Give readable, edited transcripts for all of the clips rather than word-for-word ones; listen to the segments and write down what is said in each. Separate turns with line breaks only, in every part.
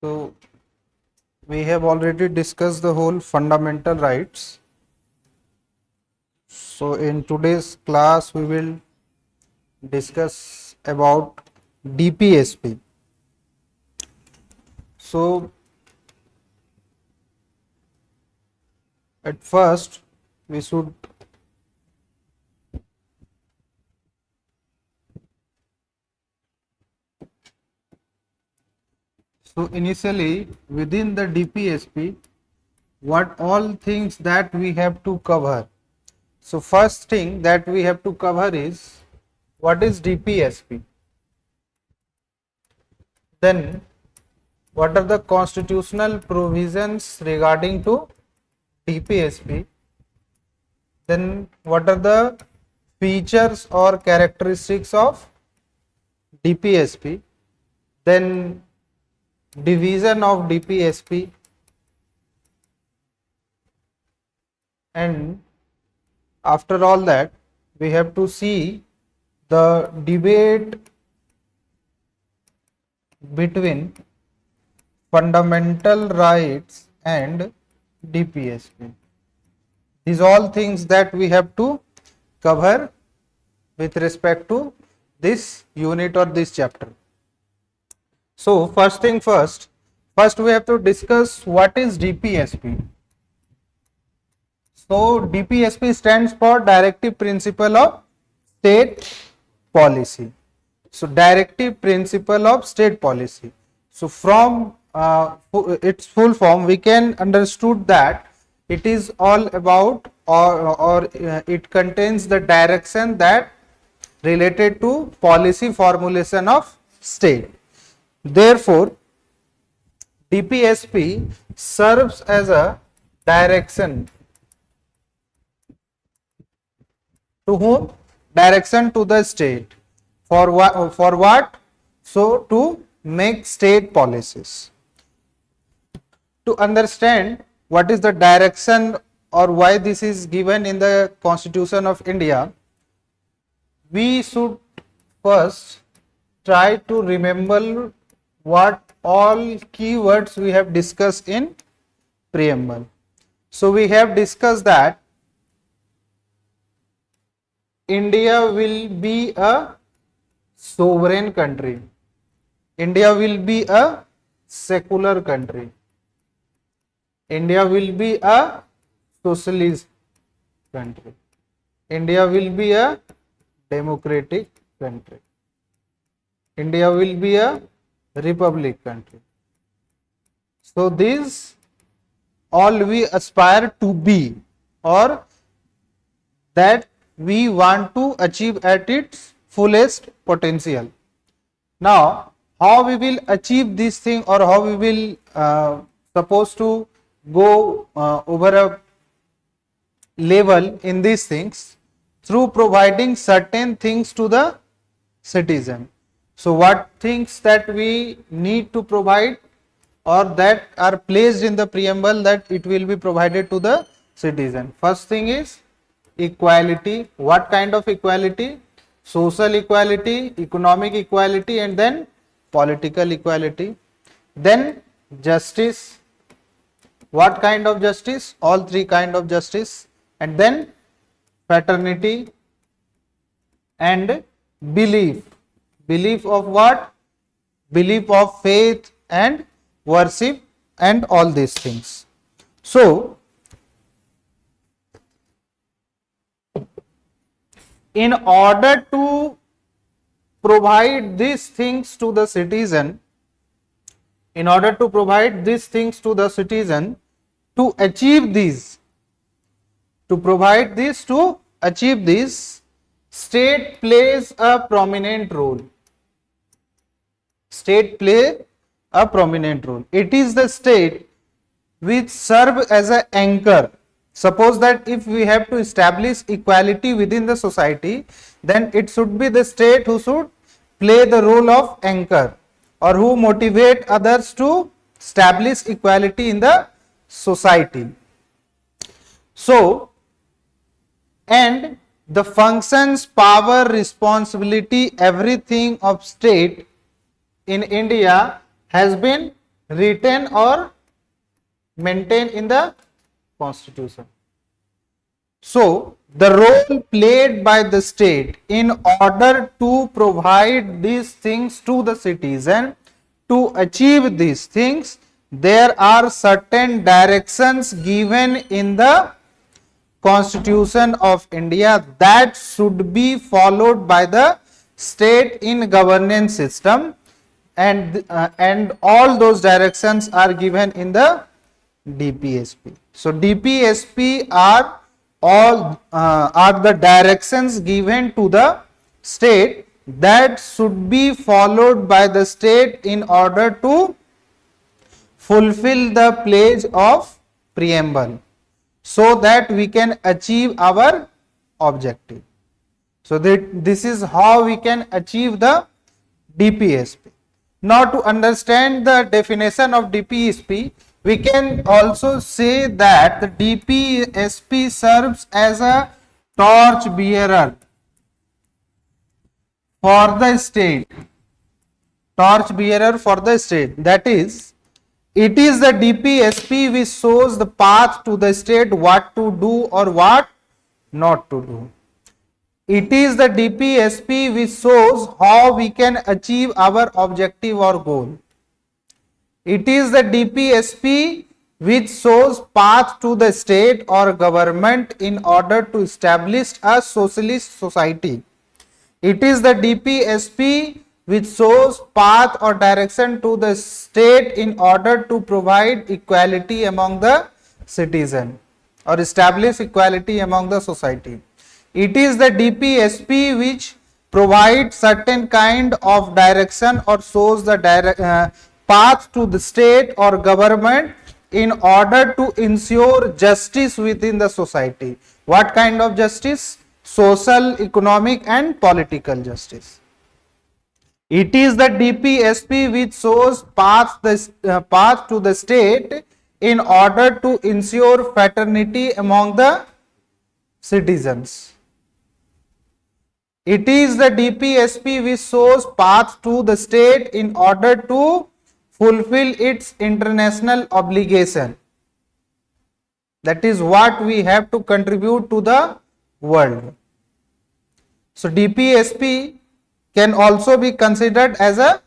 So we have already discussed the whole fundamental rights. So in today's class we will discuss about DPSP. So at first we should initially within the DPSP, what all things that we have to cover. So first thing that we have to cover is what is DPSP. Then what are the constitutional provisions regarding to DPSP. Then what are the features or characteristics of DPSP. Then division of DPSP, and after all that we have to see the debate between fundamental rights and DPSP. These all things that we have to cover with respect to this unit or this chapter. So first thing first we have to discuss what is DPSP. So DPSP stands for Directive Principle of State Policy. So Directive Principle of State Policy. So from its full form we can understood that it is all about or it contains the direction that related to policy formulation of state. Therefore, DPSP serves as a direction to whom? Direction to the state. For what? So to make state policies. To understand what is the direction or why this is given in the Constitution of India, we should first try to remember what all keywords we have discussed in preamble. So we have discussed that India will be a sovereign country. India will be a secular country. India will be a socialist country. India will be a democratic country. India will be a republic country. So these all we aspire to be, or that we want to achieve at its fullest potential. Now how we will achieve this thing, or how we will supposed to go over a level in these things? Through providing certain things to the citizen. So what things that we need to provide, or that are placed in the preamble that it will be provided to the citizen? First thing is equality. What kind of equality? Social equality, economic equality, and then political equality. Then justice. What kind of justice? All three kind of justice. And then fraternity and belief. Belief of what? Belief of faith and worship and all these things. So in order to provide these things to the citizen, to achieve these, state plays a prominent role. State play a prominent role. It is the state which serve as an anchor. Suppose that if we have to establish equality within the society, then it should be the state who should play the role of anchor, or who motivate others to establish equality in the society. So, and the functions, power, responsibility, everything of state in India has been written or maintained in the constitution. So the role played by the state in order to provide these things to the citizen, to achieve these things, there are certain directions given in the Constitution of India that should be followed by the state in governance system, and all those directions are given in the DPSP. So DPSP are all are the directions given to the state that should be followed by the state in order to fulfill the pledge of preamble, so that we can achieve our objective. So this is how we can achieve the DPSP. Now to understand the definition of DPSP, we can also say that the DPSP serves as a torch bearer for the state. Torch bearer for the state. That is, it is the DPSP which shows the path to the state what to do or what not to do. It is the DPSP which shows how we can achieve our objective or goal. It is the DPSP which shows path to the state or government in order to establish a socialist society. It is the DPSP which shows path or direction to the state in order to provide equality among the citizen or establish equality among the society. It is the DPSP which provides certain kind of direction or shows the path to the state or government in order to ensure justice within the society. What kind of justice? Social, economic and political justice. It is the DPSP which shows path to the state in order to ensure fraternity among the citizens. It is the DPSP which shows path to the state in order to fulfill its international obligation. That is what we have to contribute to the world. So DPSP can also be considered as a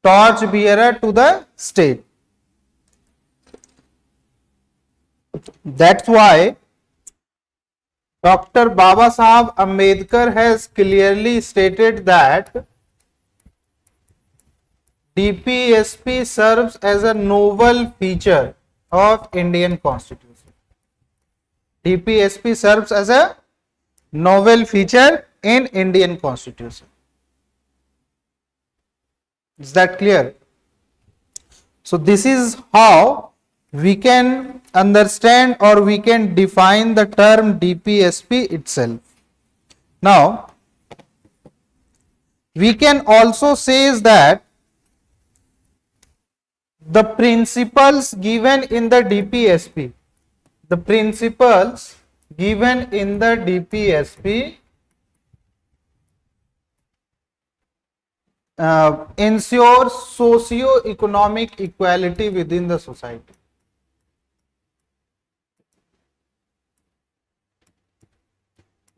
torch bearer to the state. That's why Dr. Baba Sahab Ambedkar has clearly stated that DPSP serves as a novel feature of Indian Constitution. DPSP serves as a novel feature in Indian Constitution. Is that clear? So this is how we can understand or we can define the term DPSP itself. Now, we can also say that the principles given in the DPSP, ensures socio-economic equality within the society.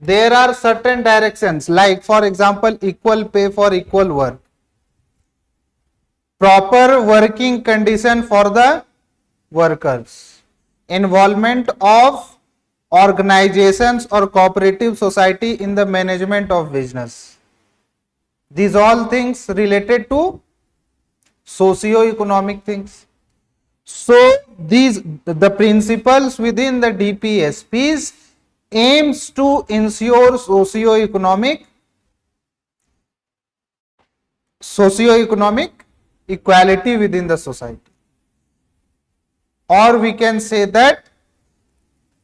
There are certain directions, like for example, equal pay for equal work, proper working condition for the workers, involvement of organizations or cooperative society in the management of business. These all things related to socio-economic things. So the principles within the DPSPs aims to ensure socio-economic equality within the society. Or we can say that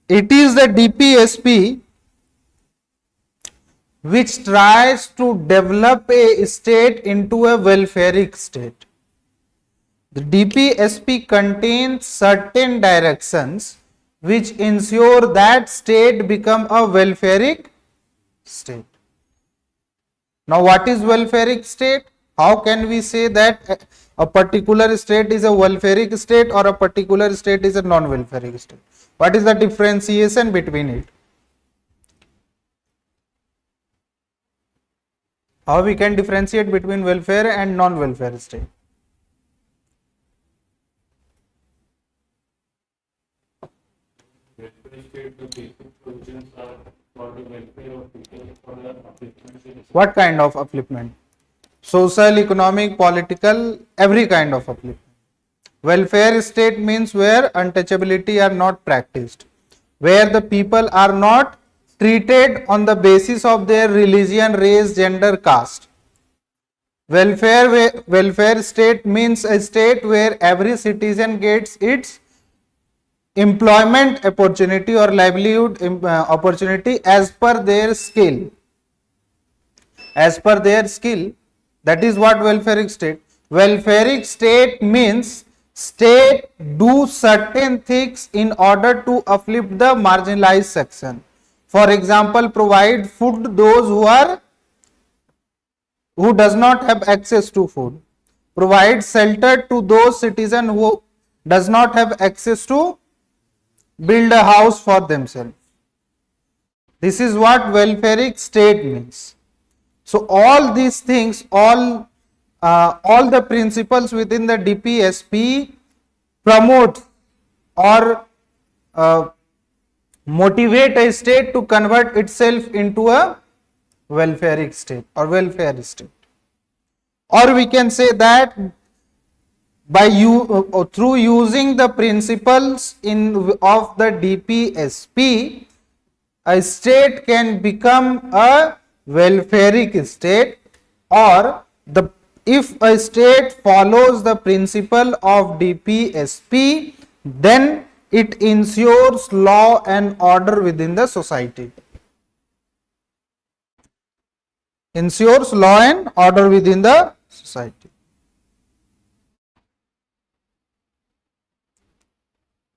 it is the DPSP which tries to develop a state into a welfaric state. The DPSP contains certain directions which ensure that state become a welfaric state. Now, what is welfaric state? How can we say that a particular state is a welfaric state or a particular state is a non-welfaric state? What is the differentiation between it? How we can differentiate between welfare and non-welfare state? What kind of upliftment? Social, economic, political, every kind of upliftment. Welfare state means where untouchability are not practiced, where the people are not treated on the basis of their religion, race, gender, caste. Welfare state means a state where every citizen gets its employment opportunity or livelihood opportunity as per their skill. As per their skill, that is what welfaric state. Welfaric state means state do certain things in order to uplift the marginalized section. For example, provide food those who does not have access to food. Provide shelter to those citizens who does not have access to build a house for themselves. This is what welfaric state means. So all these things, all the principles within the DPSP promote or motivate a state to convert itself into a welfaric state or welfare state. Or we can say that by through using the principles of the DPSP, a state can become a welfaric state, or if a state follows the principle of DPSP, then it ensures law and order within the society. Ensures law and order within the society.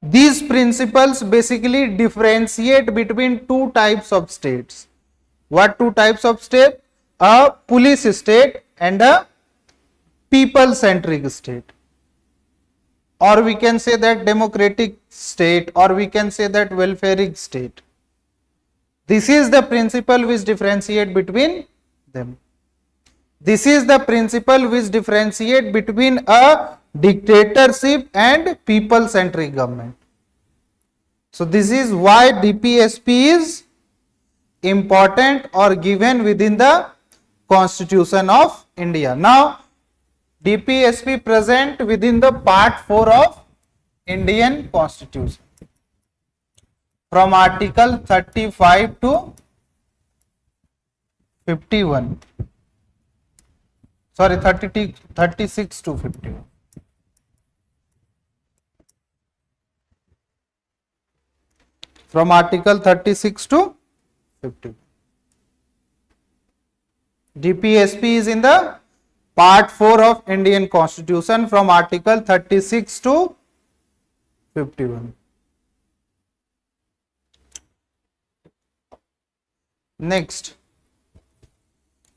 These principles basically differentiate between two types of states. What two types of state? A police state and a people-centric state. Or we can say that democratic state, or we can say that welfaric state. This is the principle which differentiate between them. This is the principle which differentiate between a dictatorship and people-centric government. So this is why DPSP is important or given within the Constitution of India. Now, DPSP present within the part 4 of Indian Constitution from Article 35 to 51. Sorry, 36 to 51. From Article 36 to 50. DPSP is in the part 4 of Indian Constitution from Article 36 to 51. Next,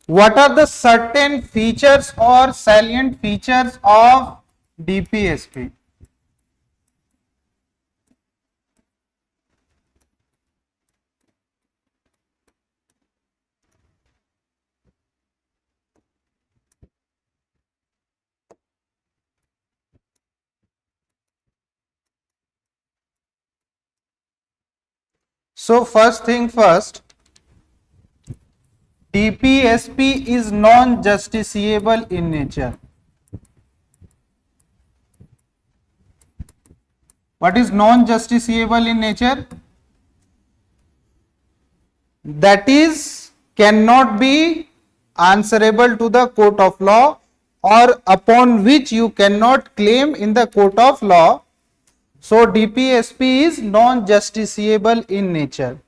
what are the certain features or salient features of DPSP? So first thing first, DPSP is non-justiciable in nature. What is non-justiciable in nature? That is, cannot be answerable to the court of law, or upon which you cannot claim in the court of law. So DPSP is non-justiciable in nature.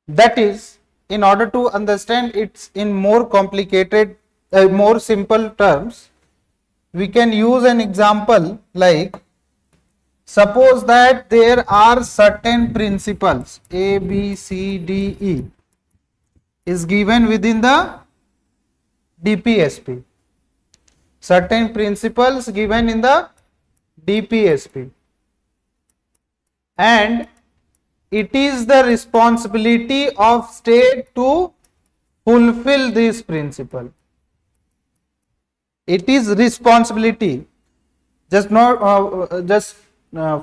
That is, in order to understand it in more complicated, more simple terms, we can use an example like, suppose that there are certain principles A, B, C, D, E is given within the DPSP. Certain principles given in the DPSP. And it is the responsibility of state to fulfill this principle. It is responsibility. Just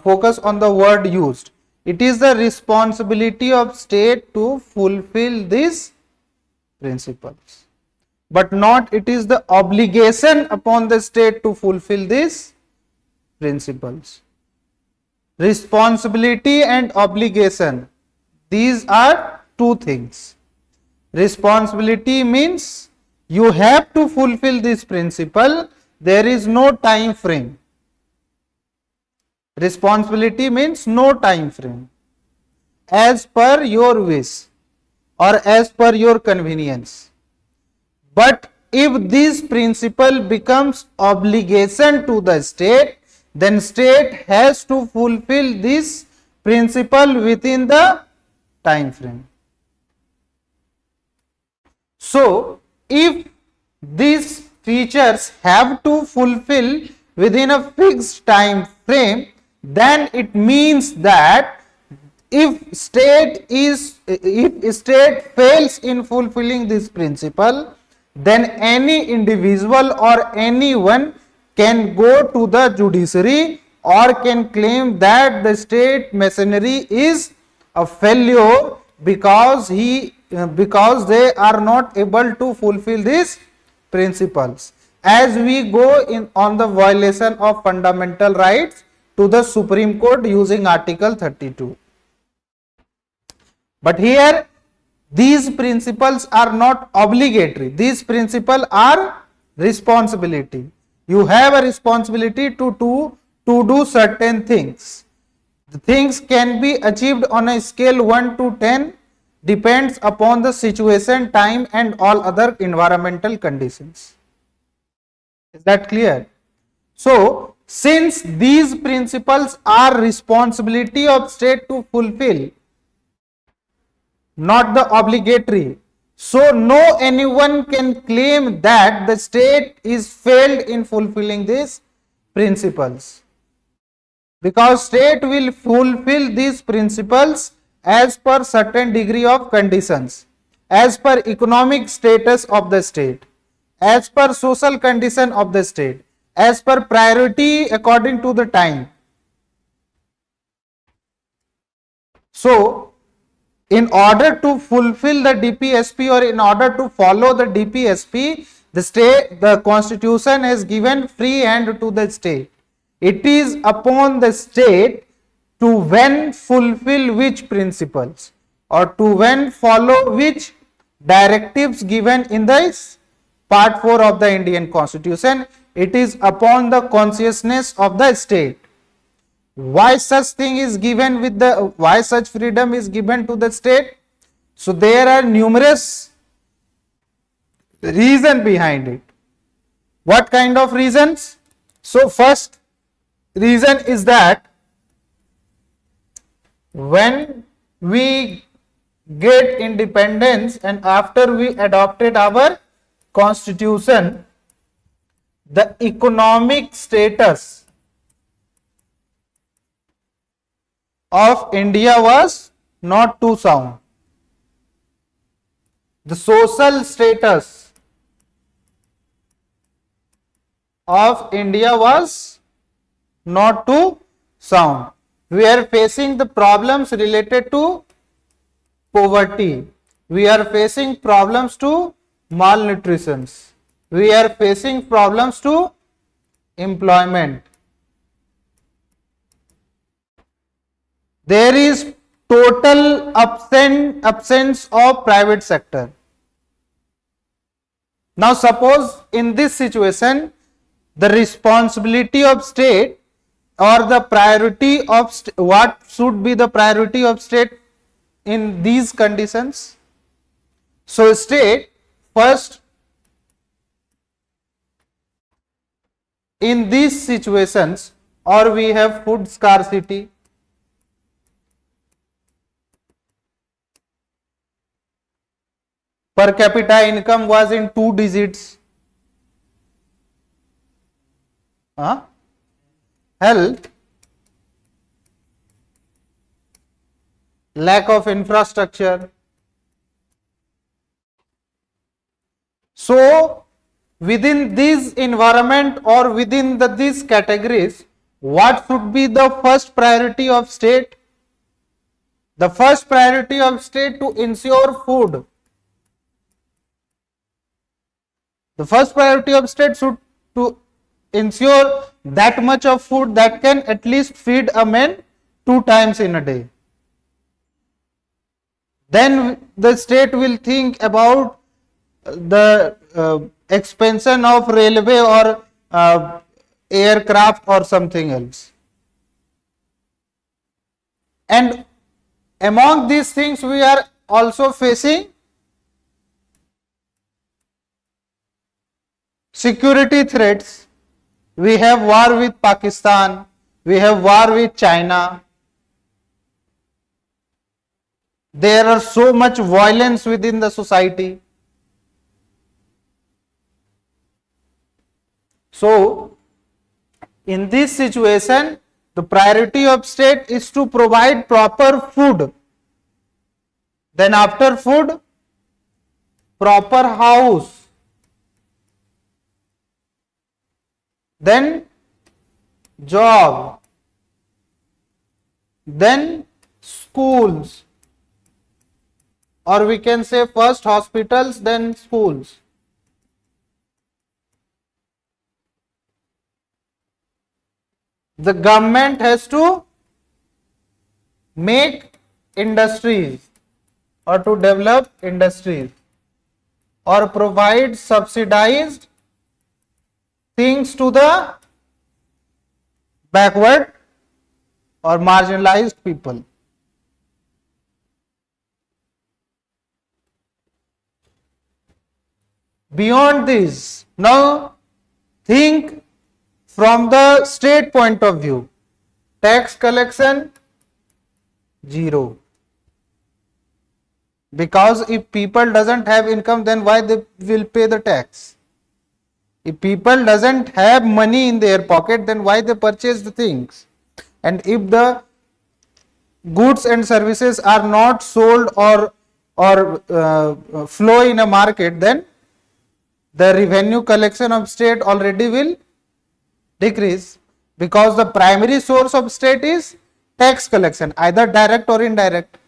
focus on the word used. It is the responsibility of state to fulfill these principles, but not it is the obligation upon the state to fulfill these principles. Responsibility and obligation, these are two things. Responsibility means you have to fulfill this principle, there is no time frame. Responsibility means no time frame, as per your wish or as per your convenience. But if this principle becomes obligation to the state, then state has to fulfill this principle within the time frame. So, if these features have to fulfill within a fixed time frame, then it means that if state fails in fulfilling this principle, then any individual or anyone can go to the judiciary or can claim that the state machinery is a failure because they are not able to fulfill these principles, as we go in on the violation of fundamental rights to the Supreme Court using Article 32. But here these principles are not obligatory, these principles are responsibility. You have a responsibility to do certain things. The things can be achieved on a scale 1 to 10, depends upon the situation, time and all other environmental conditions. Is that clear? So, since these principles are responsibility of state to fulfill, not the obligatory, so no anyone can claim that the state is failed in fulfilling these principles, because state will fulfill these principles as per certain degree of conditions, as per economic status of the state, as per social condition of the state, as per priority according to the time. So, in order to fulfill the DPSP or in order to follow the DPSP, the constitution has given free hand to the state. It is upon the state to when fulfill which principles or to when follow which directives given in this part 4 of the Indian Constitution. It is upon the consciousness of the state. Why such thing is given why such freedom is given to the state? So there are numerous reasons behind it. What kind of reasons? So first reason is that when we get independence and after we adopted our constitution, the economic status of India was not too sound. The social status of India was not too sound. We are facing the problems related to poverty. We are facing problems to malnutrition. We are facing problems to employment. There is total absence of private sector. Now suppose in this situation, the responsibility of state or the priority of what should be the priority of state in these conditions? So state first, in these situations, or we have food scarcity, per capita income was in 2 digits, Huh? Health, lack of infrastructure. So within this environment or within these categories, what should be the first priority of state? The first priority of state to ensure food. The first priority of state should to ensure that much of food that can at least feed a man 2 times in a day. Then the state will think about the expansion of railway or aircraft or something else. And among these things we are also facing security threats. We have war with Pakistan, we have war with China. There are so much violence within the society. So in this situation, the priority of state is to provide proper food. Then after food, proper house. Then job. Then schools. Or we can say first hospitals, then schools. The government has to make industries or to develop industries or provide subsidized things to the backward or marginalized people. Beyond this, now think from the state point of view. Tax collection, zero. Because if people doesn't have income, then why they will pay the tax? If people doesn't have money in their pocket, then why they purchase the things? And if the goods and services are not sold or flow in a market, then the revenue collection of state already will decrease, because the primary source of state is tax collection, either direct or indirect.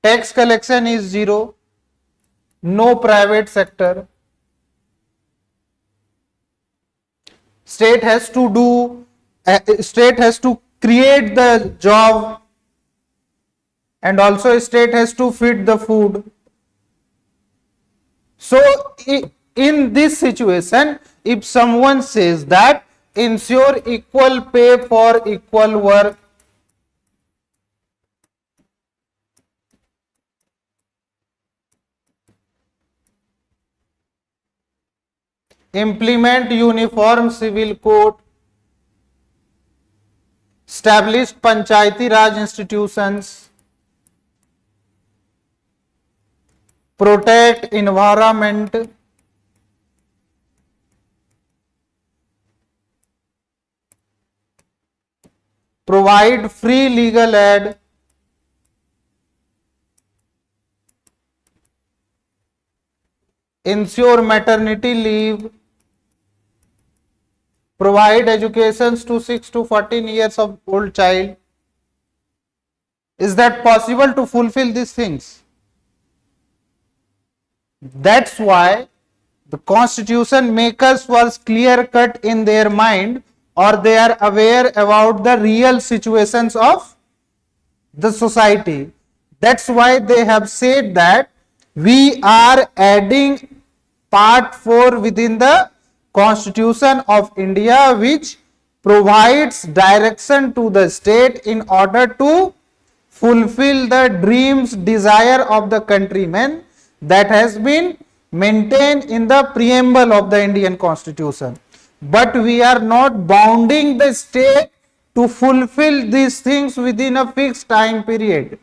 Tax collection is zero, no private sector. State has to create the job, and also state has to feed the food. So in this situation, if someone says that ensure equal pay for equal work, implement uniform civil code, establish panchayati raj institutions, protect environment, provide free legal aid, ensure maternity leave, provide education to 6 to 14 years of old child. Is that possible to fulfill these things? That's why the constitution makers was clear cut in their mind, or they are aware about the real situations of the society. That's why they have said that we are adding part 4 within the Constitution of India, which provides direction to the state in order to fulfill the dreams, desire of the countrymen that has been maintained in the preamble of the Indian Constitution. But we are not bounding the state to fulfill these things within a fixed time period.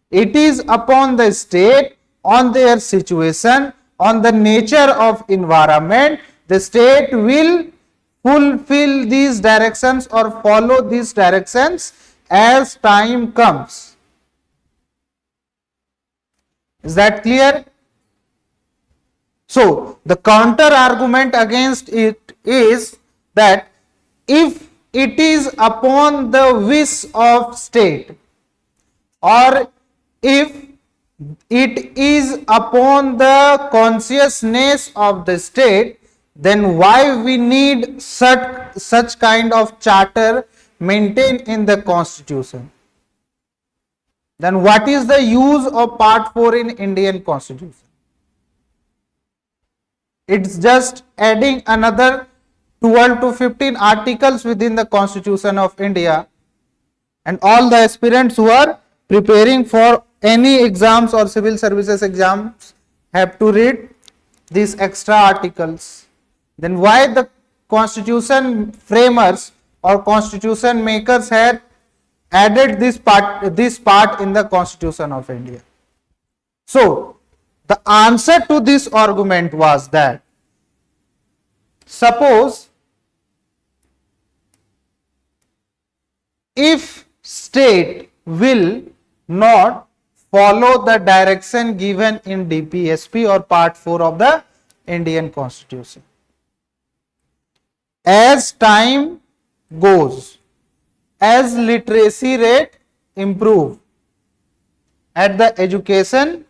It is upon the state, on their situation, on the nature of environment, the state will fulfill these directions or follow these directions as time comes. Is that clear? So, the counter argument against it is that if it is upon the wish of state, or if it is upon the consciousness of the state, then why we need such kind of charter maintained in the constitution? Then what is the use of part 4 in Indian constitution? It's just adding another 12 to 15 articles within the Constitution of India, and all the aspirants who are preparing for any exams or civil services exams have to read these extra articles. Then why the constitution framers or constitution makers had added this part in the Constitution of India? So the answer to this argument was that suppose if state will not follow the direction given in DPSP or part 4 of the Indian Constitution, as time goes, as literacy rate improve, and the education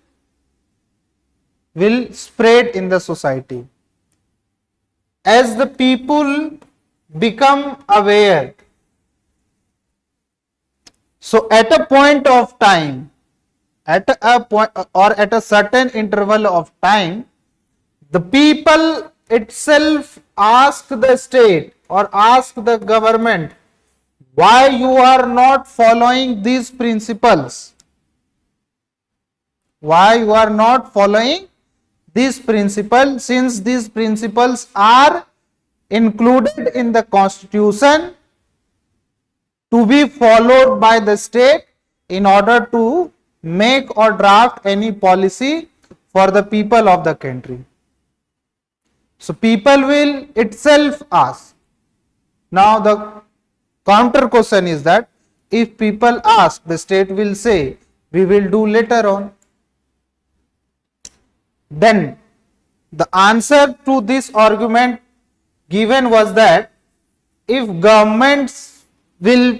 will spread in the society, as the people become aware, so at a point of time, at a certain interval of time, the people itself ask the state or ask the government, why you are not following these principles? Why you are not following these principles, since these principles are included in the Constitution to be followed by the state in order to make or draft any policy for the people of the country. So people will itself ask. Now the counter question is that if people ask, the state will say, we will do later on. Then the answer to this argument given was that if governments will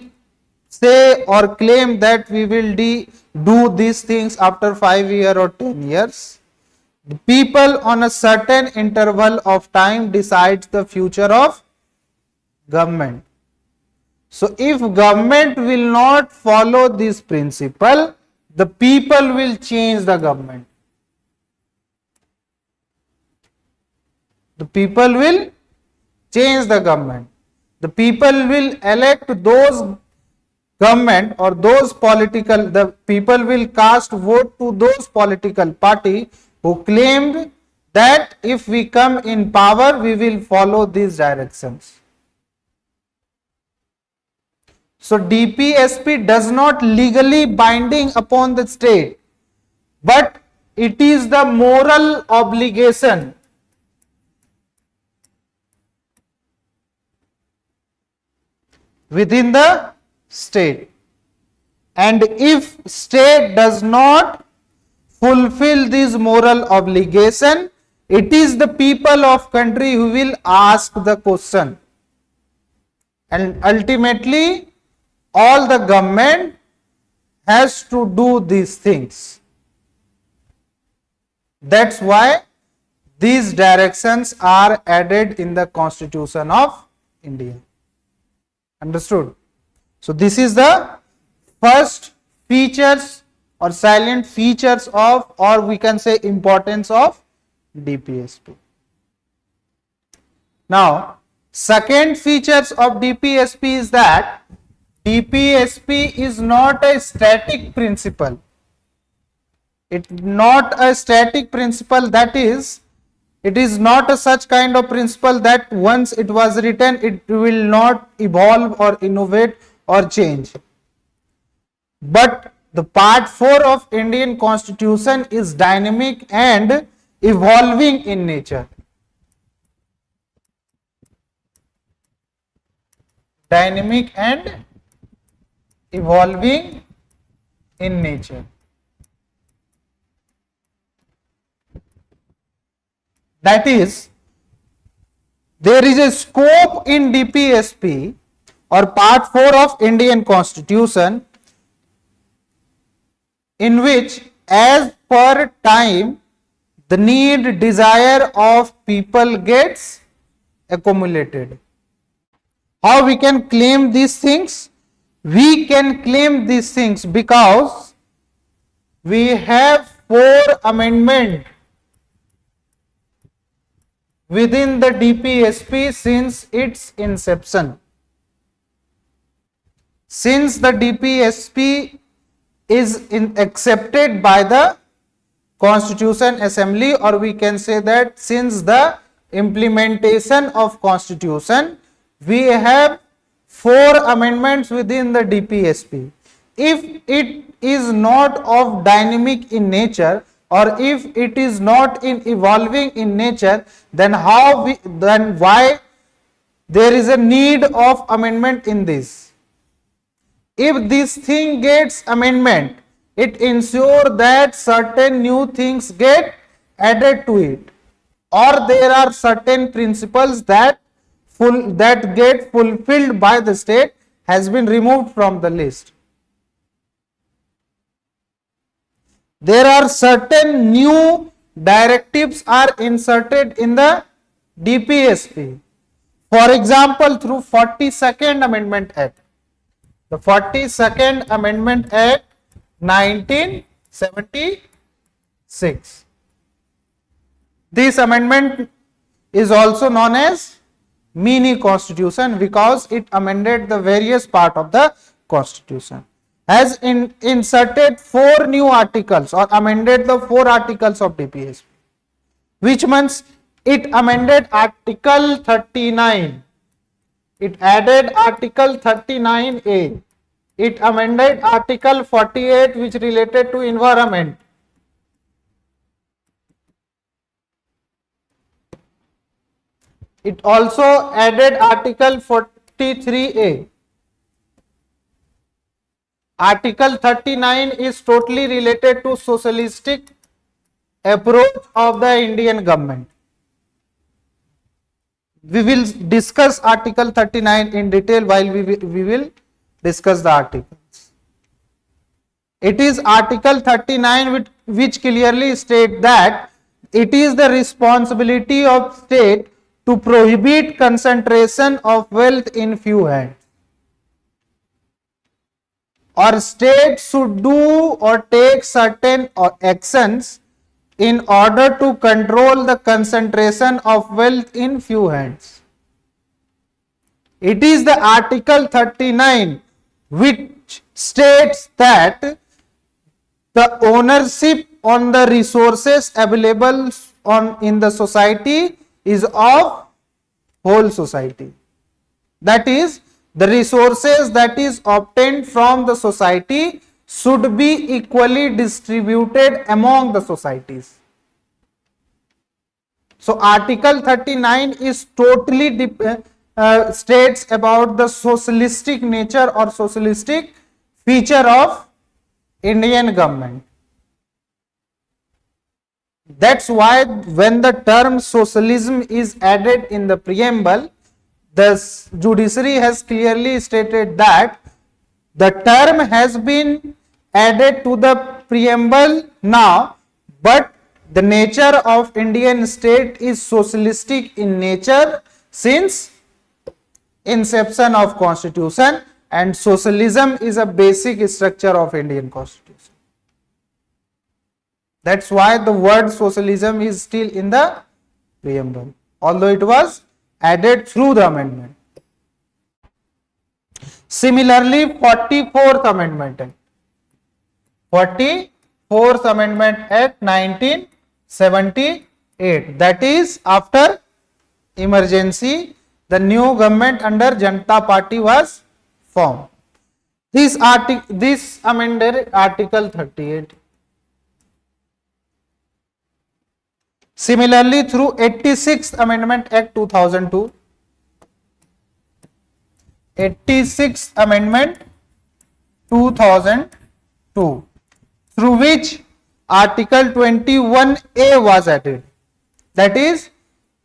say or claim that we will do these things after 5 years or 10 years, the people on a certain interval of time decides the future of government. So if government will not follow this principle, the people will change the government. The people will change the government. The people will elect those government or those political, the people will cast vote to those political party who claimed that if we come in power, we will follow these directions. So DPSP does not legally binding upon the state, but it is the moral obligation within the state, and if state does not fulfill this moral obligation, it is the people of country who will ask the question, and ultimately all the government has to do these things. That's why these directions are added in the Constitution of India. Understood? So this is the first features or salient features of, or we can say importance of DPSP. Now, second features of DPSP is that DPSP is not a static principle. It's not a static principle, that is, it is not a such kind of principle that once it was written, it will not evolve or innovate or change. But the part 4 of Indian Constitution is dynamic and evolving in nature. dynamic and evolving in nature. That is, there is a scope in DPSP or part 4 of Indian Constitution in which, as per time, the need desire of people gets accumulated. How we can claim these things? We can claim these things because we have 4 amendments within the DPSP since its inception. Since the DPSP is accepted by the Constitution Assembly, or we can say that since the implementation of Constitution, we have 4 amendments within the DPSP. If it is not of dynamic in nature, or if it is not in evolving in nature, then why there is a need of amendment in this? If this thing gets amendment, it ensures that certain new things get added to it, or there are certain principles that get fulfilled by the state has been removed from the list. There are certain new directives are inserted in the DPSP. For example, through 42nd Amendment Act. The 42nd Amendment Act 1976. This amendment is also known as mini constitution because it amended the various part of the constitution. Has inserted 4 new articles or amended the 4 articles of DPSP, which means it amended Article 39. It added Article 39A. It amended Article 48, which related to environment. It also added Article 43A. Article 39 is totally related to socialistic approach of the Indian government. We will discuss Article 39 in detail while we will discuss the articles. It is Article 39 which clearly states that it is the responsibility of state to prohibit concentration of wealth in few hands. Or state should do or take certain actions in order to control the concentration of wealth in few hands. It is the Article 39 which states that the ownership on the resources available in the society is of whole society. That is, the resources that is obtained from the society should be equally distributed among the societies. So Article 39 is totally states about the socialistic nature or socialistic feature of Indian government. That's why when the term socialism is added in the preamble, the judiciary has clearly stated that the term has been added to the preamble now, but the nature of Indian state is socialistic in nature since inception of constitution, and socialism is a basic structure of Indian constitution. That's why the word socialism is still in the preamble, although it was added through the amendment. Similarly, 44th Amendment Act. 44th Amendment Act 1978. That is, after emergency, the new government under Janata Party was formed. This amended Article 38. Similarly, through 86th Amendment Act 2002, 86th Amendment 2002, through which Article 21A was added, that is,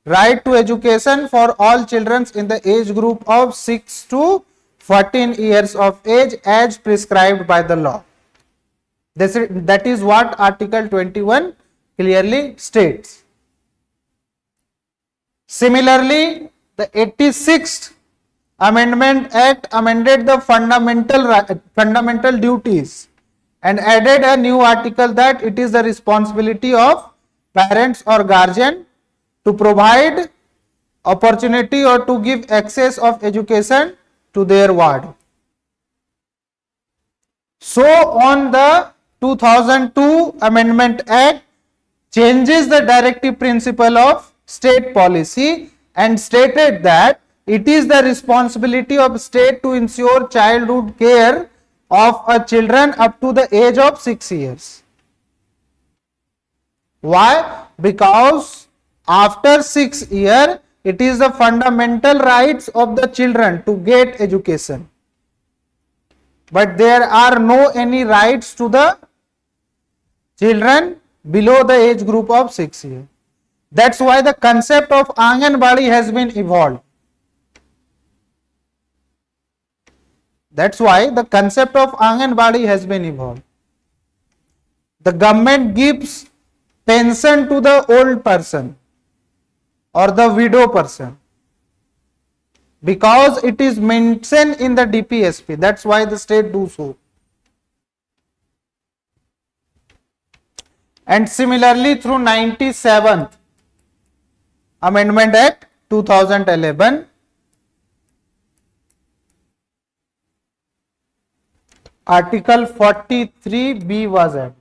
right to education for all children in the age group of 6 to 14 years of age as prescribed by the law. That is what Article 21 clearly states. Similarly, the 86th Amendment Act amended the fundamental duties and added a new article that it is the responsibility of parents or guardian to provide opportunity or to give access of education to their ward. So on the 2002 Amendment Act changes the directive principle of state policy and stated that it is the responsibility of state to ensure childhood care of a children up to the age of 6 years. Why? Because after 6 years, it is the fundamental rights of the children to get education. But there are no any rights to the children below the age group of 6 years. That's why the concept of Anganwadi has been evolved. That's why the concept of Anganwadi has been evolved. The government gives pension to the old person or the widow person because it is mentioned in the DPSP. That's why the state do so. And similarly, through 97th Amendment Act 2011, Article 43B was added,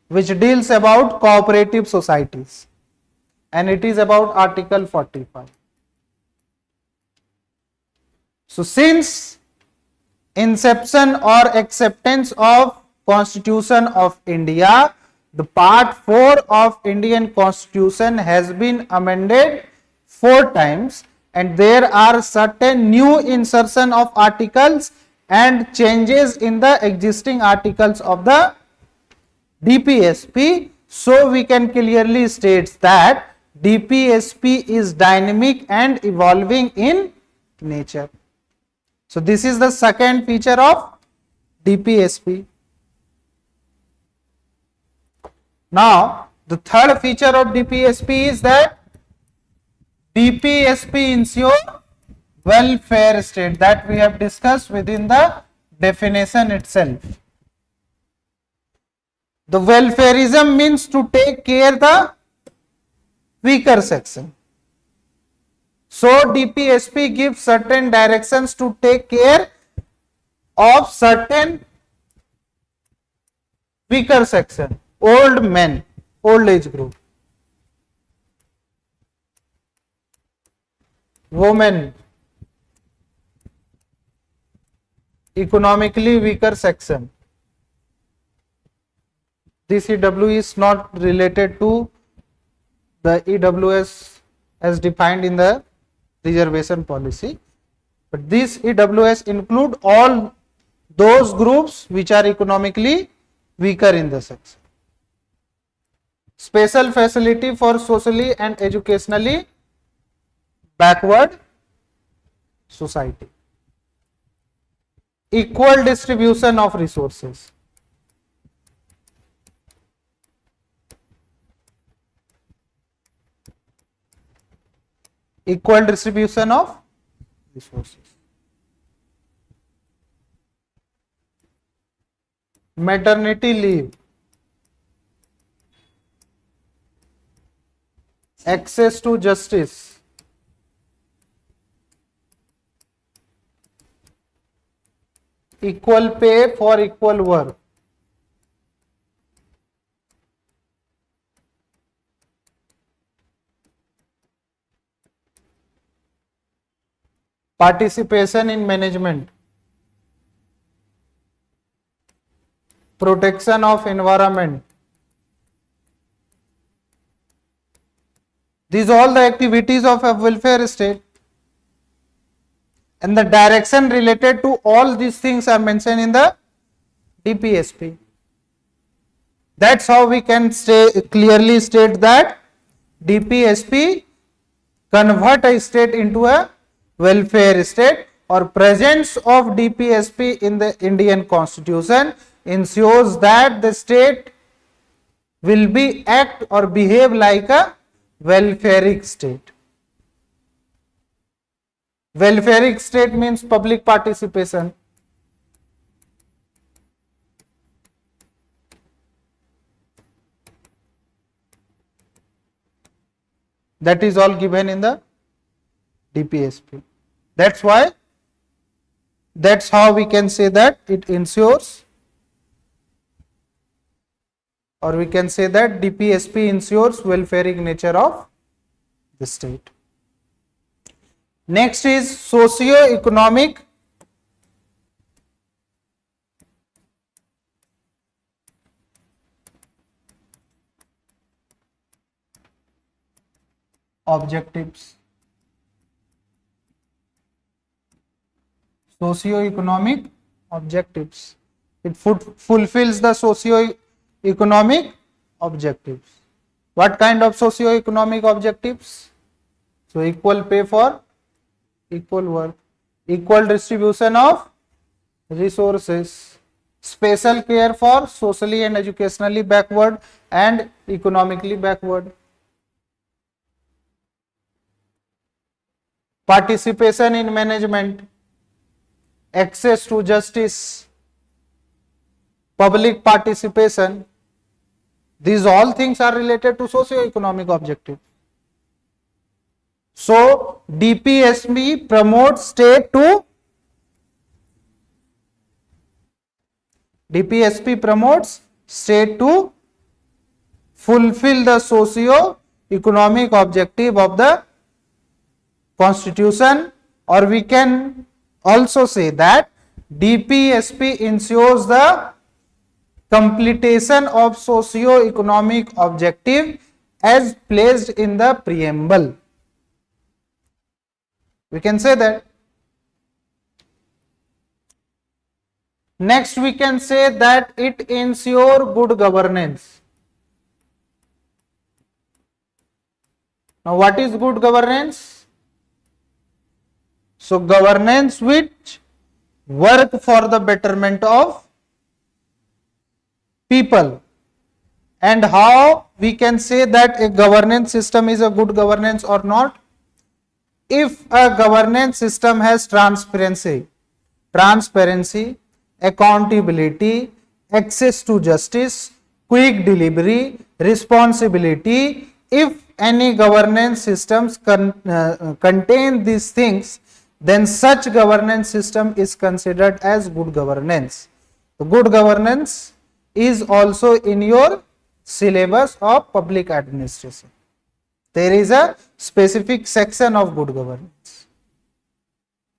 which deals about cooperative societies, and it is about Article 45. So since inception or acceptance of Constitution of India, the part 4 of Indian Constitution has been amended 4 times, and there are certain new insertion of articles and changes in the existing articles of the DPSP. So we can clearly state that DPSP is dynamic and evolving in nature. So this is the second feature of DPSP. Now the third feature of DPSP is that DPSP ensure welfare state, that we have discussed within the definition itself. The welfareism means to take care the weaker section. So DPSP gives certain directions to take care of certain weaker section, old men, old age group, women, economically weaker section. This EW is not related to the EWS as defined in the reservation policy, but this EWS include all those groups which are economically weaker in the section. Special facility for socially and educationally backward society. Equal distribution of resources. Equal distribution of resources. Maternity leave. Access to justice. Equal pay for equal work. Participation in management. Protection of environment. These are all the activities of a welfare state. and the direction related to all these things are mentioned in the DPSP. That's how we can clearly state that DPSP convert a state into a welfare state, or presence of DPSP in the Indian Constitution ensures that the state will be act or behave like a welfaric state. Welfaric state means public participation. That is all given in the DPSP. That's why, that's how we can say that it ensures, or we can say that DPSP ensures welfaric nature of the state. Next is socio-economic objectives. Socio-economic objectives. It fulfills the socio-economic objectives. What kind of socio-economic objectives? So, equal pay for equal work, equal distribution of resources, special care for socially and educationally backward and economically backward, participation in management, access to justice, public participation. These all things are related to socio-economic objective. So, DPSP promotes state to fulfill the socio-economic objective of the Constitution, or we can also say that DPSP ensures the completion of socio-economic objective as placed in the preamble. We can say that. Next, we can say that it ensures good governance. Now, what is good governance? So, governance which work for the betterment of people. And how we can say that a governance system is a good governance or not? If a governance system has transparency, accountability, access to justice, quick delivery, responsibility, if any governance systems contain these things, then such governance system is considered as good governance. The good governance is also in your syllabus of public administration. There is a specific section of good governance.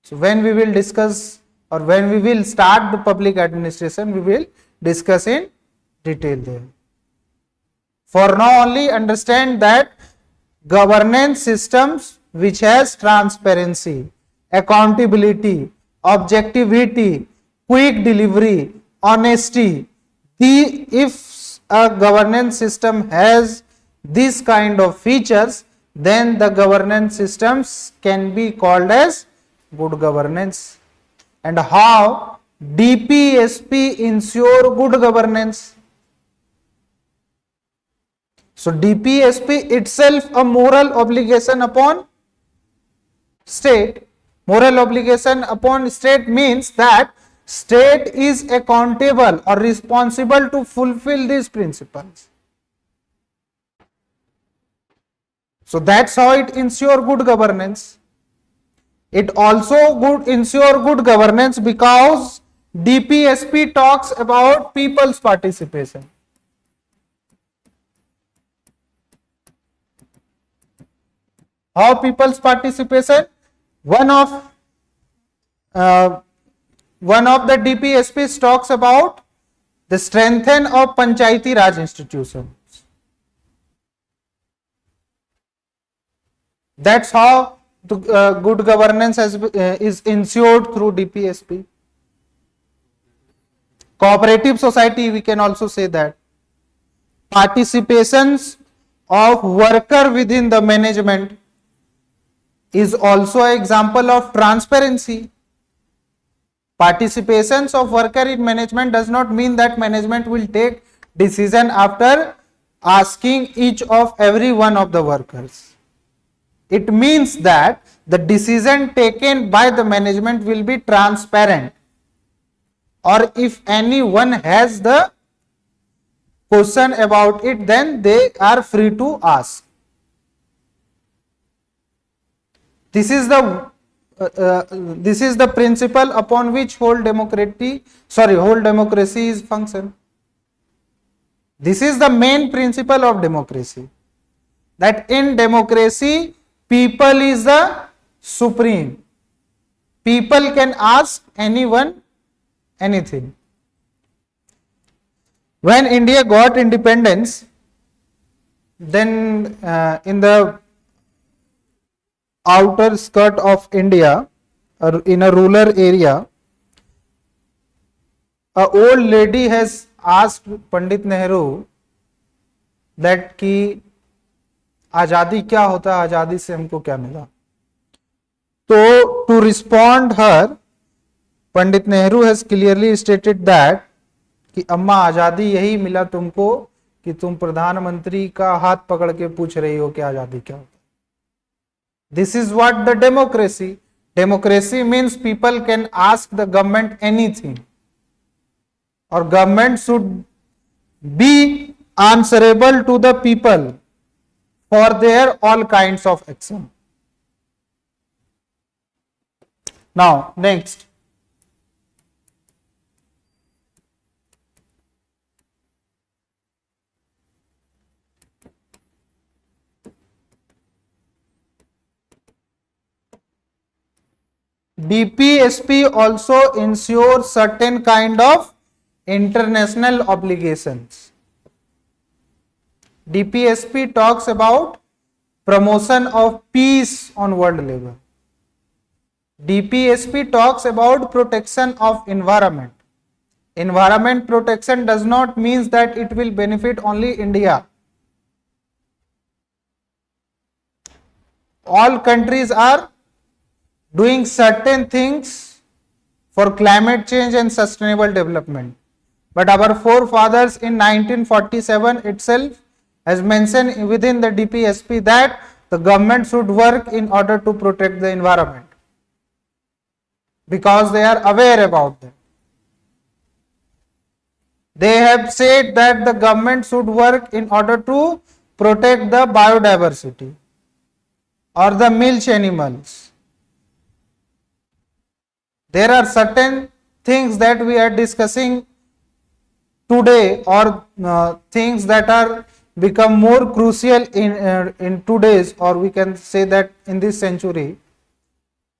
So, when we will discuss, or when we will start the public administration, we will discuss in detail there. For now, only understand that governance systems which has transparency, accountability, objectivity, quick delivery, honesty, if a governance system has this kind of features, then the governance systems can be called as good governance. And how DPSP ensure good governance? So, DPSP itself a moral obligation upon state. Moral obligation upon state means that state is accountable or responsible to fulfill these principles. So, that's how it ensure good governance. It also ensure good governance because DPSP talks about people's participation. How people's participation? One of the DPSPs talks about the strengthening of Panchayati Raj institutions. That's how good governance is ensured through DPSP. Cooperative society, we can also say that. Participations of worker within the management is also an example of transparency. Participations of worker in management does not mean that management will take decision after asking each of every one of the workers. It means that the decision taken by the management will be transparent, or if anyone has the question about it, then they are free to ask. This is the principle upon which whole democracy is function. This is the main principle of democracy, that in democracy people is the supreme. People can ask anyone anything. When India got independence, then in the outer skirt of India, or in a rural area, a old lady has asked Pandit Nehru that कि आजादी क्या होता है, आजादी से हमको क्या मिला. तो to respond her, Pandit Nehru has clearly stated that कि अम्मा आजादी यही मिला तुमको कि तुम प्रधानमंत्री का हाथ पकड़ के पूछ रही हो कि आजादी क्या होता है. This is what the democracy. Democracy means people can ask the government anything, or government should be answerable to the people for their all kinds of action. Now, next. DPSP also ensures certain kind of international obligations. DPSP talks about promotion of peace on world level. DPSP talks about protection of environment. Environment protection does not mean that it will benefit only India. All countries are doing certain things for climate change and sustainable development. But our forefathers in 1947 itself has mentioned within the DPSP that the government should work in order to protect the environment, because they are aware about that. They have said that the government should work in order to protect the biodiversity or the milch animals. There are certain things that we are discussing today, or things that are become more crucial in today's, or we can say that in this century,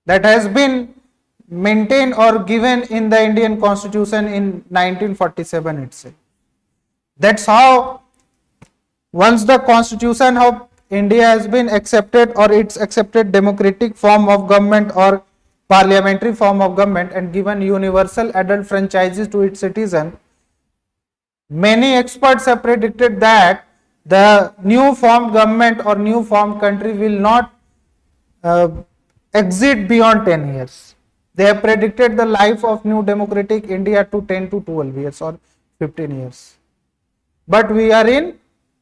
that has been maintained or given in the Indian Constitution in 1947 itself. That's how once the Constitution of India has been accepted, or its accepted democratic form of government or parliamentary form of government, and given universal adult franchises to its citizen, many experts have predicted that the new formed government or new formed country will not exist beyond 10 years. They have predicted the life of new democratic India to 10 to 12 years or 15 years. But we are in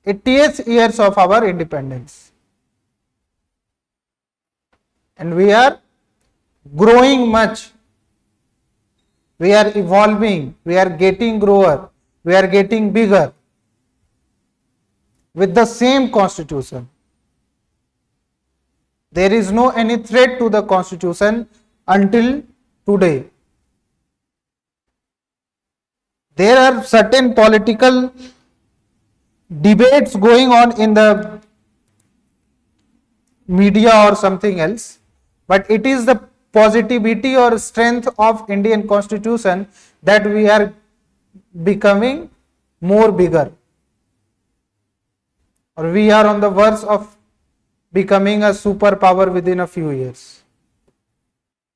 80th years of our independence, and we are growing much. We are evolving, we are getting grower, we are getting bigger with the same constitution. There is no any threat to the constitution until today. There are certain political debates going on in the media or something else, but it is the positivity or strength of Indian Constitution that we are becoming more bigger, or we are on the verge of becoming a superpower within a few years,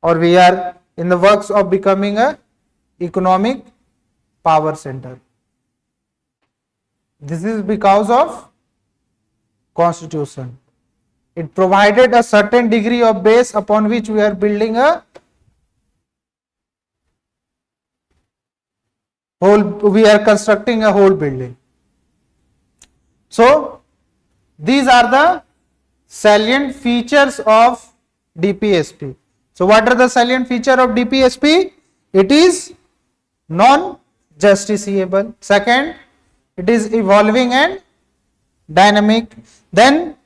or we are in the works of becoming a economic power center. This is because of Constitution. It provided a certain degree of base upon which we are building a we are constructing a whole building. So these are the salient features of DPSP. So what are the salient feature of DPSP? It is non-justiciable. Second, it is evolving and dynamic. Then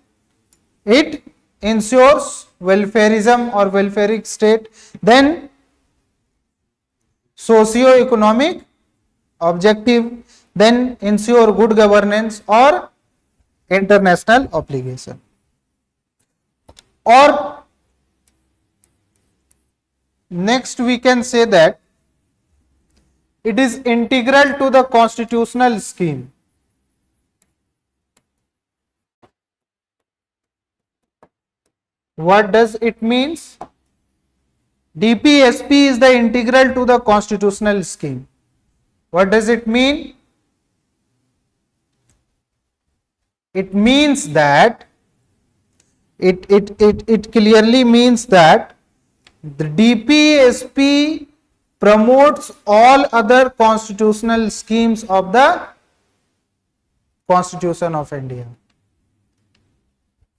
it ensures welfareism or welfaric state. Then socio-economic objective. Then ensure good governance or international obligation. Or next we can say that it is integral to the constitutional scheme. What does it means? DPSP is the integral to the constitutional scheme. What does it mean? It means that it clearly means that the DPSP promotes all other constitutional schemes of the Constitution of India.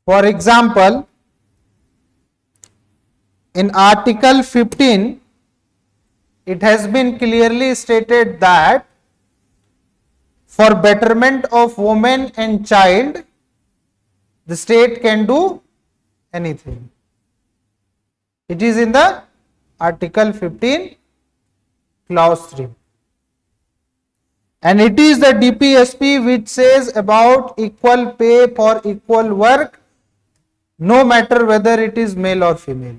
For example, in Article 15, it has been clearly stated that for betterment of woman and child, the state can do anything. It is in the Article 15, Clause 3. And it is the DPSP which says about equal pay for equal work, no matter whether it is male or female.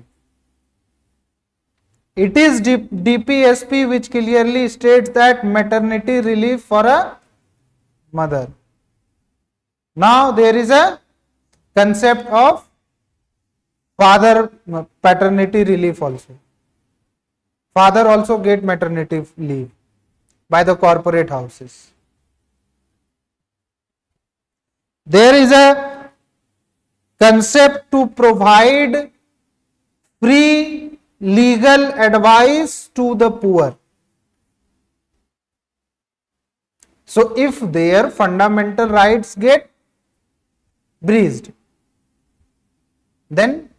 It is DPSP which clearly states that maternity relief for a mother. Now there is a concept of father paternity relief also. Father also get maternity leave by the corporate houses. There is a concept to provide free legal advice to the poor. So if their fundamental rights get breached, then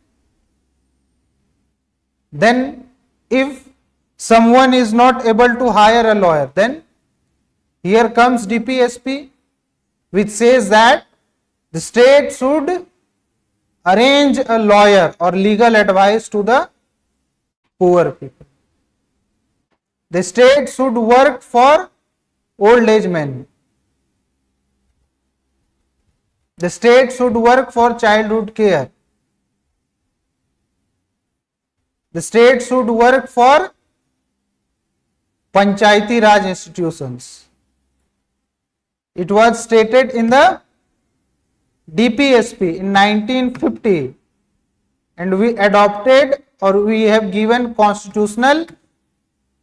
if someone is not able to hire a lawyer, then here comes DPSP which says that the state should arrange a lawyer or legal advice to the poor people. The state should work for old age men. The state should work for childhood care. The state should work for Panchayati Raj institutions. It was stated in the DPSP in 1950, and we adopted or we have given constitutional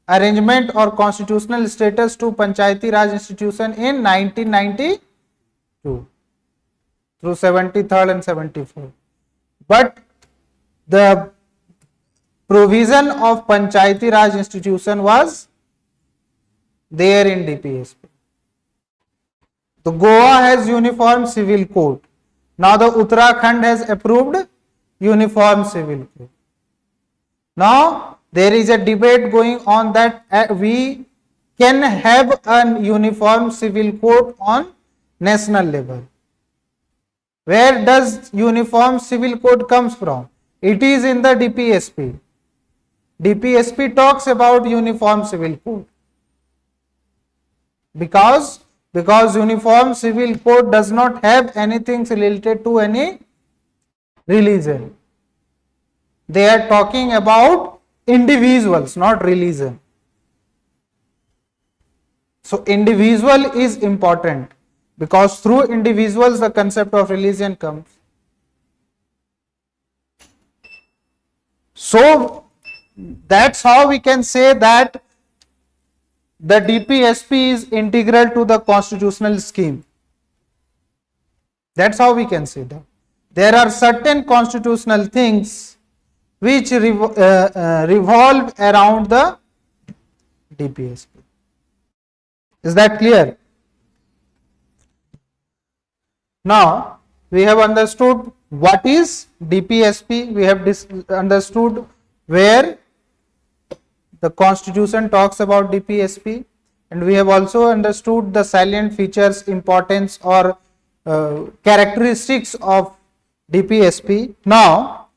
arrangement or constitutional status to Panchayati Raj institution in 1992 through 73rd and 74. But the provision of Panchayati Raj institution was there in DPSP. The Goa has uniform civil code. Now the Uttarakhand has approved uniform civil code. Now there is a debate going on that we can have a uniform civil code on national level. Where does uniform civil code comes from? It is in the DPSP. DPSP talks about uniform civil code. Because uniform civil code does not have anything related to any religion. They are talking about individuals, not religion. So individual is important because through individuals the concept of religion comes. So that's how we can say that the DPSP is integral to the constitutional scheme. That's how we can say that. There are certain constitutional things which revolve around the DPSP. Is that clear? Now we have understood what is DPSP. We have understood where the constitution talks about DPSP, and we have also understood the salient features, importance or characteristics of DPSP. Now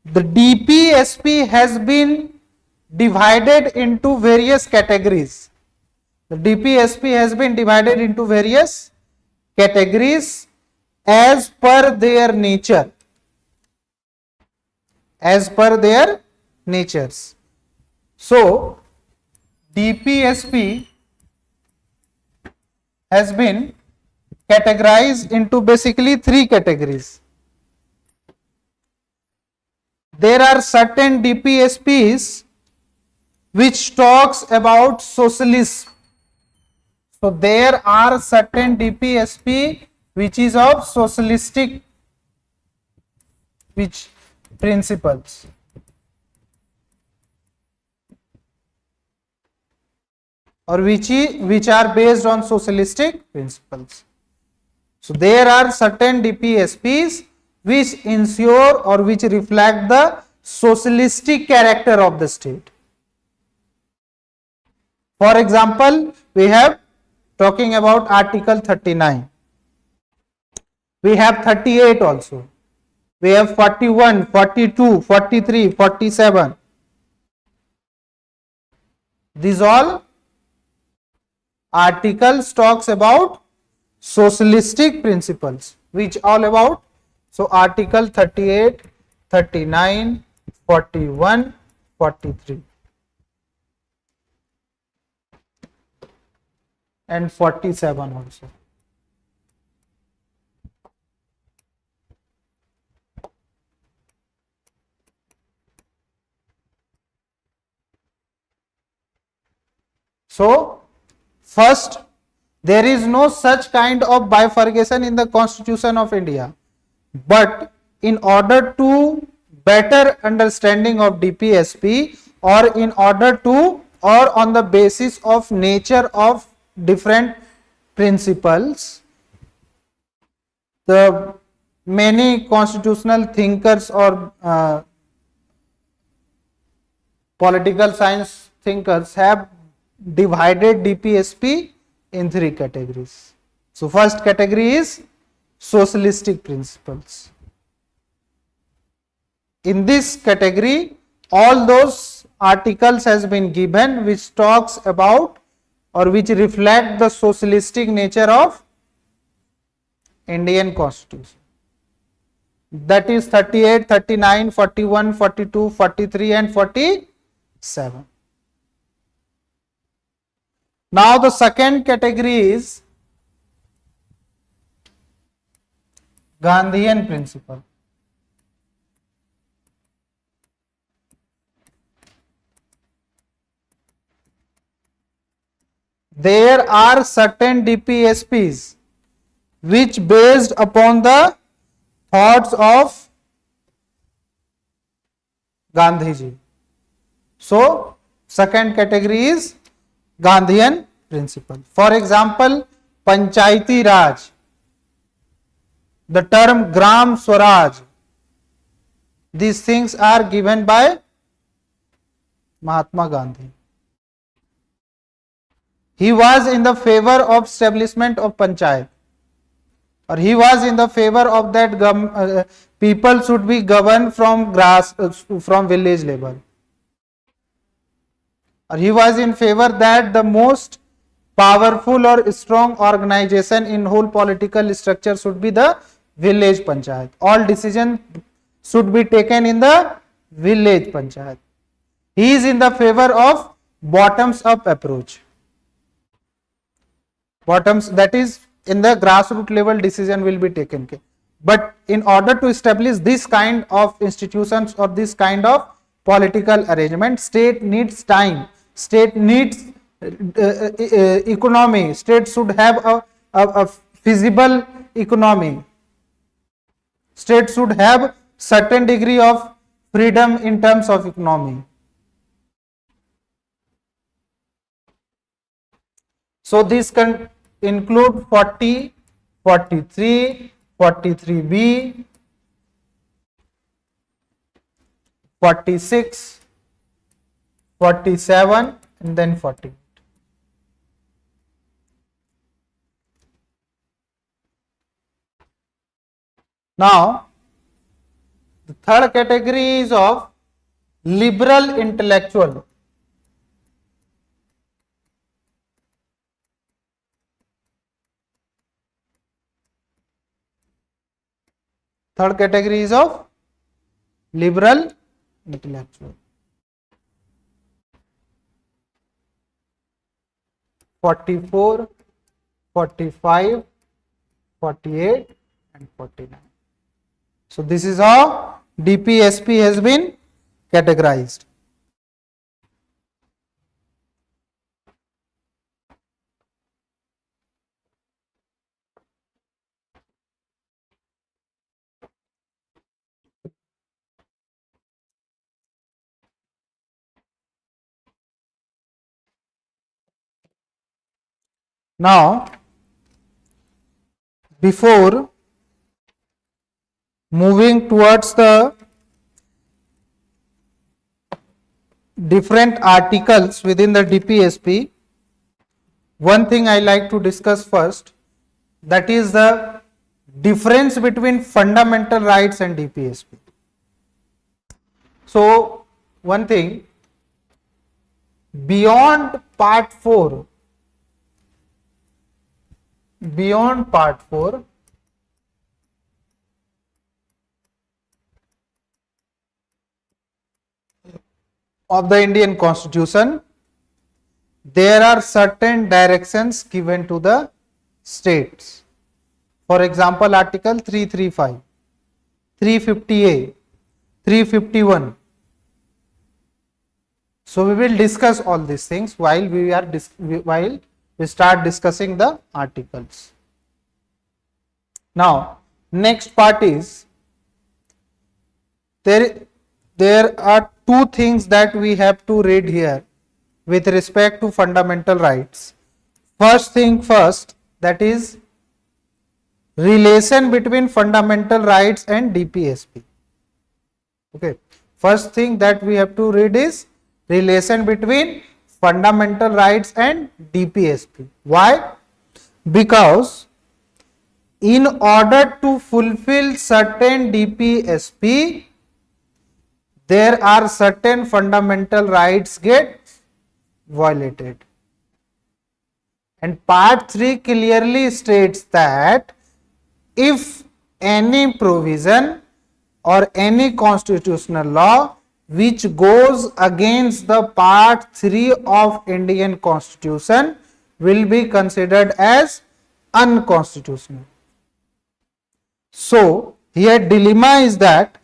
the DPSP has been divided into various categories. The DPSP has been divided into various categories as per their nature. As per their natures. So DPSP has been categorized into basically three categories. There are certain DPSPs which talks about socialism. So there are certain DPSP which is of socialistic principles. Or which are based on socialistic principles. So there are certain DPSPs which ensure or which reflect the socialistic character of the state. For example, we have talking about Article 39. We have 38 also. We have 41, 42, 43, 47. These all articles talks about socialistic principles. Which all about? So Article 38, 39, 41, 43 and 47 also. So first, there is no such kind of bifurcation in the Constitution of India. But in order to better understanding of DPSP, or in order to, or on the basis of nature of different principles, the many constitutional thinkers or political science thinkers have divided DPSP in three categories. So first category is socialistic principles. In this category, all those articles has been given which talks about or which reflect the socialistic nature of Indian Constitution. That is 38, 39, 41, 42, 43 and 47. Now the second category is Gandhian principle. There are certain DPSPs which based upon the thoughts of Gandhiji. So second category is Gandhian principle. For example, Panchayati Raj, the term Gram Swaraj, these things are given by Mahatma Gandhi. He was in the favor of establishment of Panchayat, or he was in the favor of that people should be governed from from village level. Or he was in favor that the most powerful or strong organization in whole political structure should be the village panchayat. All decisions should be taken in the village panchayat. He is in the favor of bottoms up approach. Bottoms, that is in the grassroots level decision will be taken. But in order to establish this kind of institutions or this kind of political arrangement, state needs time, state needs economy, state should have a feasible economy, state should have certain degree of freedom in terms of economy. So this can include 40, 43, 43B, 46, 47 and then 48. Now, the third category is of liberal intellectual. Third category is of liberal intellectual. 44, 45, 48 and 49. So this is how DPSP has been categorized. Now, before moving towards the different articles within the DPSP, one thing I like to discuss first, that is the difference between fundamental rights and DPSP. So, one thing, beyond part 4, of the Indian Constitution, there are certain directions given to the states. For example, Article 335, 350A, 351. So we will discuss all these things while we start discussing the articles. Now, next part is there are two things that we have to read here with respect to fundamental rights. First thing first, that is relation between fundamental rights and DPSP. Okay, first thing that we have to read is relation between fundamental rights and DPSP. Why? Because in order to fulfill certain DPSP, there are certain fundamental rights get violated. And part 3 clearly states that if any provision or any constitutional law which goes against the part 3 of Indian Constitution will be considered as unconstitutional. So here dilemma is that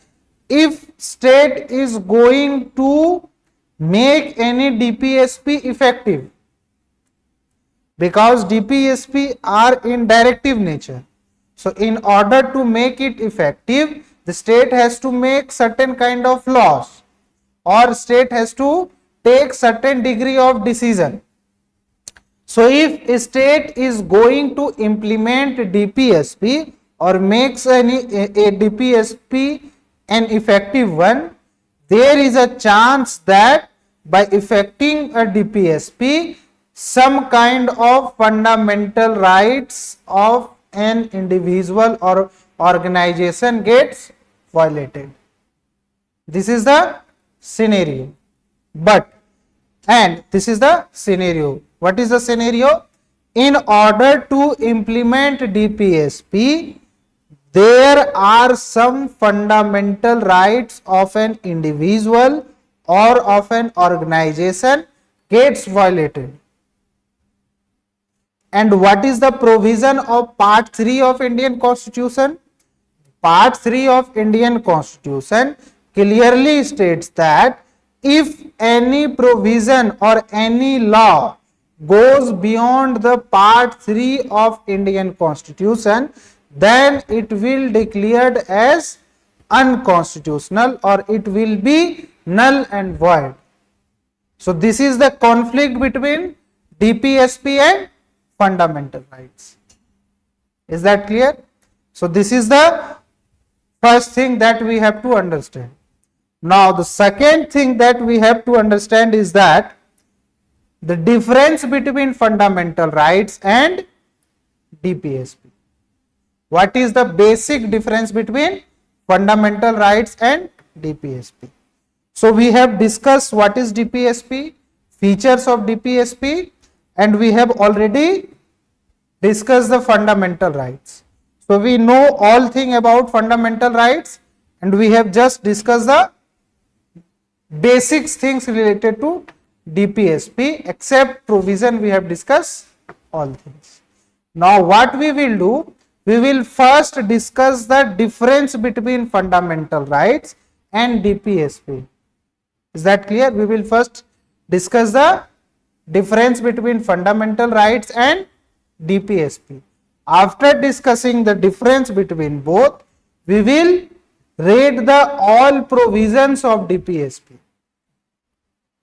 if state is going to make any DPSP effective, because DPSP are in directive nature, so in order to make it effective, the state has to make certain kind of laws, or state has to take certain degree of decision. So if a state is going to implement DPSP or makes a DPSP an effective one, there is a chance that by effecting a DPSP, some kind of fundamental rights of an individual or organization gets violated. This is the scenario. And this is the scenario. What is the scenario? In order to implement DPSP, there are some fundamental rights of an individual or of an organization gets violated. And what is the provision of part 3 of Indian Constitution? Part 3 of Indian Constitution clearly states that if any provision or any law goes beyond the Part 3 of Indian Constitution, then it will declared as unconstitutional or it will be null and void. So this is the conflict between DPSP and fundamental rights. Is that clear? So this is the first thing that we have to understand. Now the second thing that we have to understand is that the difference between fundamental rights and DPSP. What is the basic difference between fundamental rights and DPSP? So we have discussed what is DPSP, features of DPSP, and we have already discussed the fundamental rights. So we know all thing about fundamental rights and we have just discussed the basic things related to DPSP, except provision we have discussed all things. Now what we will do, we will first discuss the difference between fundamental rights and DPSP. Is that clear? We will first discuss the difference between fundamental rights and DPSP. After discussing the difference between both, we will read the all provisions of DPSP.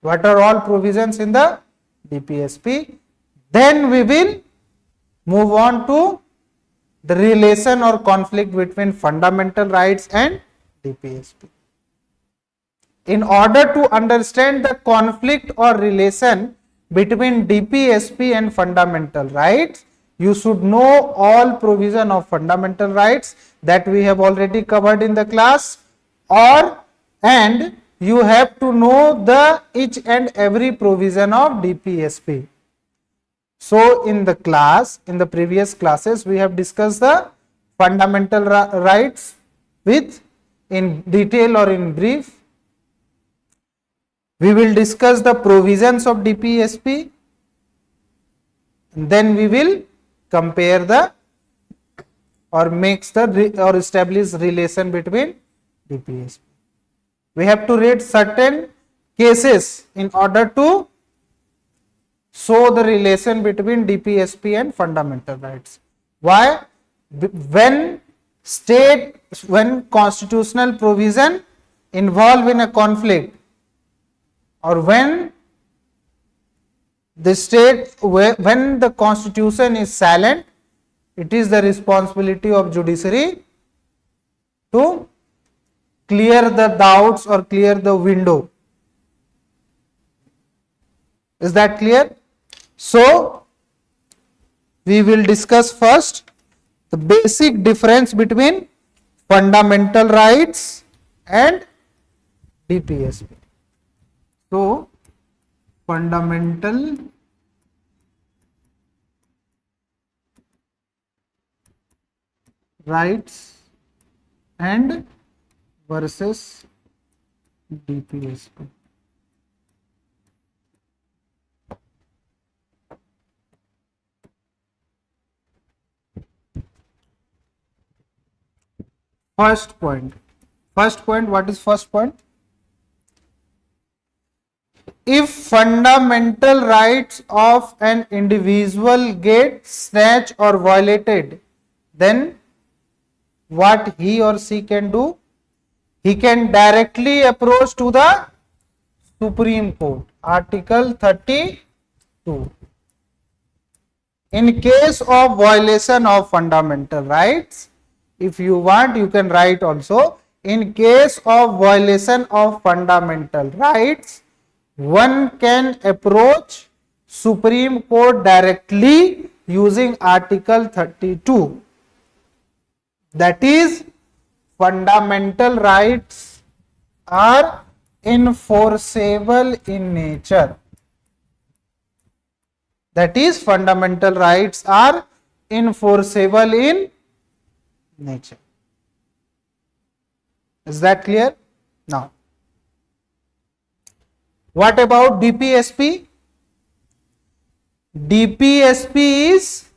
What are all provisions in the DPSP? Then we will move on to the relation or conflict between fundamental rights and DPSP. In order to understand the conflict or relation between DPSP and fundamental rights, you should know all provision of fundamental rights that we have already covered in the class, and you have to know the each and every provision of DPSP. So in the class, in the previous classes, we have discussed the fundamental rights in detail or in brief. We will discuss the provisions of DPSP, and then we will compare the or establish relation between DPSP. We have to read certain cases in order to show the relation between DPSP and fundamental rights. Why? When constitutional provision involve in a conflict, or when the constitution is silent, it is the responsibility of judiciary to clear the doubts or clear the window. Is that clear? So we will discuss first the basic difference between fundamental rights and DPSP. So fundamental rights and versus DPSP. First point, what is first point? If fundamental rights of an individual get snatched or violated, then what he or she can do? He can directly approach to the Supreme Court. Article 32. In case of violation of fundamental rights, if you want, you can write also, in case of violation of fundamental rights, one can approach Supreme Court directly using Article 32. That is, fundamental rights are enforceable in nature. That is, fundamental rights are enforceable in nature. Is that clear? Now, what about DPSP? DPSP is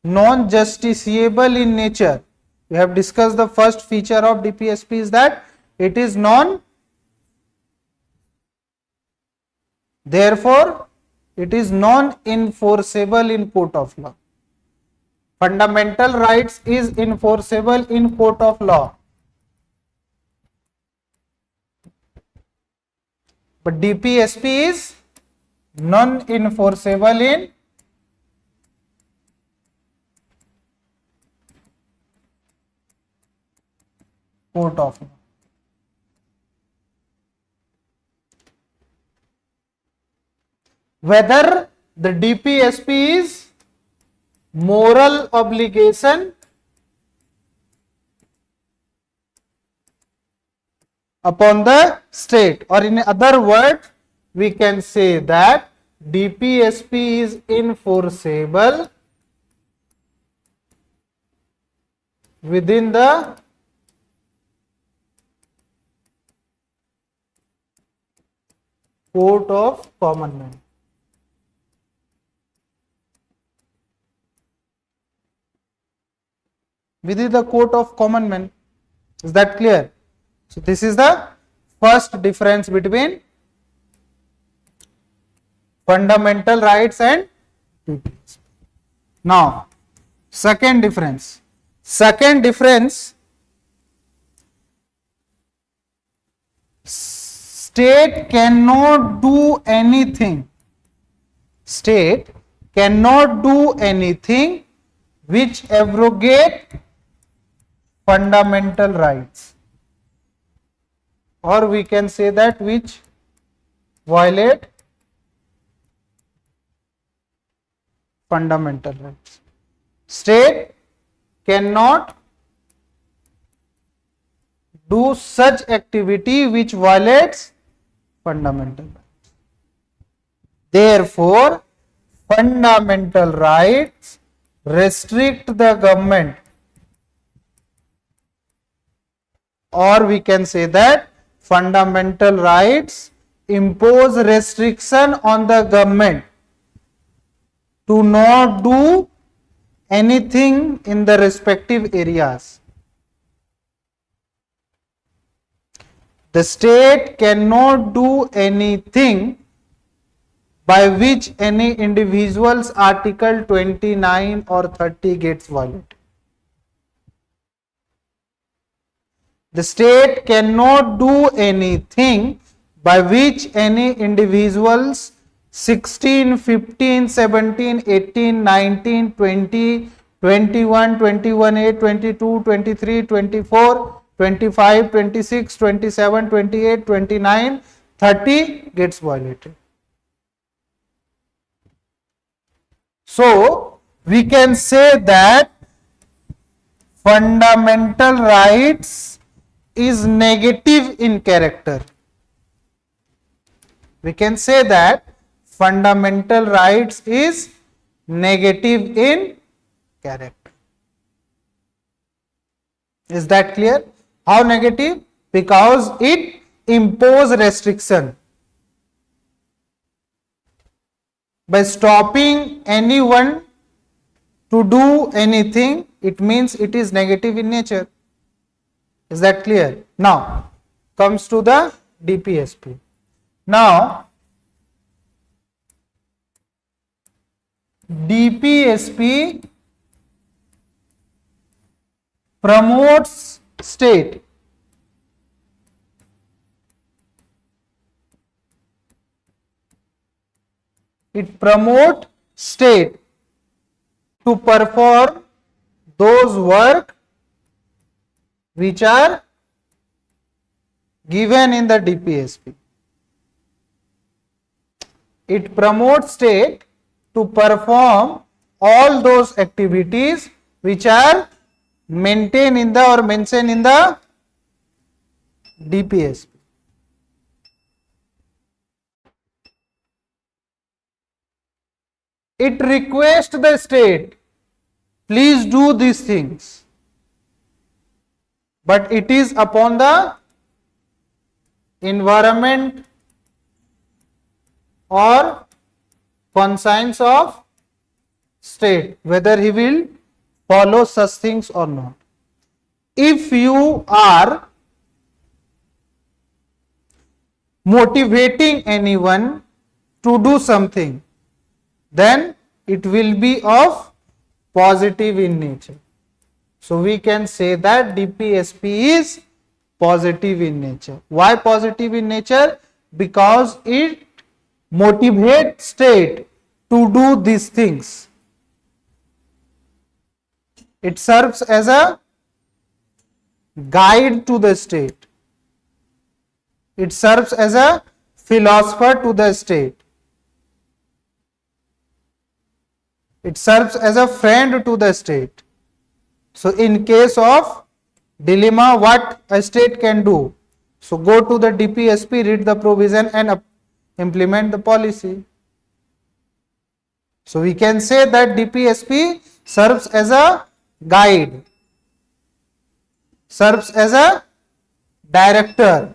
non-justiciable in nature. We have discussed the first feature of DPSP is that it is therefore it is non-enforceable in court of law. Fundamental rights is enforceable in court of law, but DPSP is non-enforceable in court of law. Whether the DPSP is moral obligation upon the state, or in other words, we can say that DPSP is enforceable within the court of common man. Within the court of common men. Is that clear? So this is the first difference between fundamental rights and DPSP. Now, second difference. Second difference, state cannot do anything. State cannot do anything which abrogate fundamental rights, or we can say that which violate fundamental rights. State cannot do such activity which violates fundamental rights. Therefore, fundamental rights restrict the government, or we can say that fundamental rights impose restriction on the government to not do anything in the respective areas. The state cannot do anything by which any individual's Article 29 or 30 gets violated. The state cannot do anything by which any individual's 16, 15, 17, 18, 19, 20, 21, 21A, 22, 23, 24, 25, 26, 27, 28, 29, 30 gets violated. So, we can say that fundamental rights is negative in character. We can say that fundamental rights is negative in character. Is that clear? How negative? Because it imposes restriction. By stopping anyone to do anything, it means it is negative in nature. Is that clear? Now, comes to the DPSP. Now, DPSP promotes state. It promotes state to perform those work which are given in the DPSP. It promotes state to perform all those activities which are maintained in the or mentioned in the DPSP. It requests the state, please do these things, but it is upon the environment or conscience of state whether he will follow such things or not. If you are motivating anyone to do something, then it will be of positive in nature. So we can say that DPSP is positive in nature. Why positive in nature? Because it motivates state to do these things. It serves as a guide to the state. It serves as a philosopher to the state. It serves as a friend to the state. So in case of dilemma, what a state can do? So go to the DPSP, read the provision and implement the policy. So we can say that DPSP serves as a guide, serves as a director.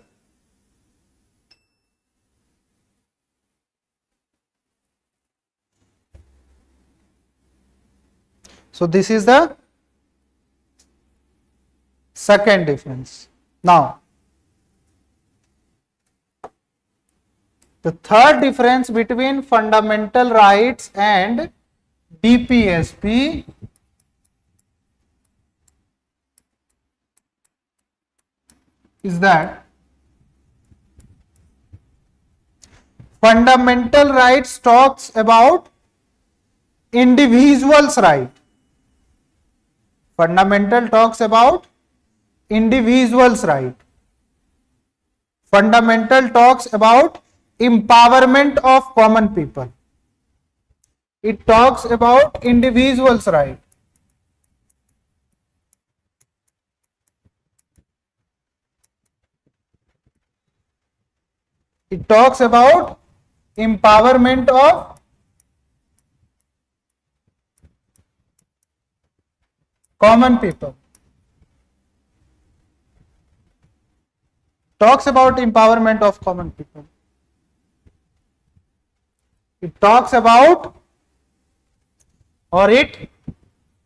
So this is the second difference. Now, the third difference between fundamental rights and DPSP is that fundamental rights talks about individual's right. Fundamental talks about individual's right. Fundamental talks about empowerment of common people. It talks about individual's right. It talks about empowerment of common people. Talks about empowerment of common people. It talks about, or it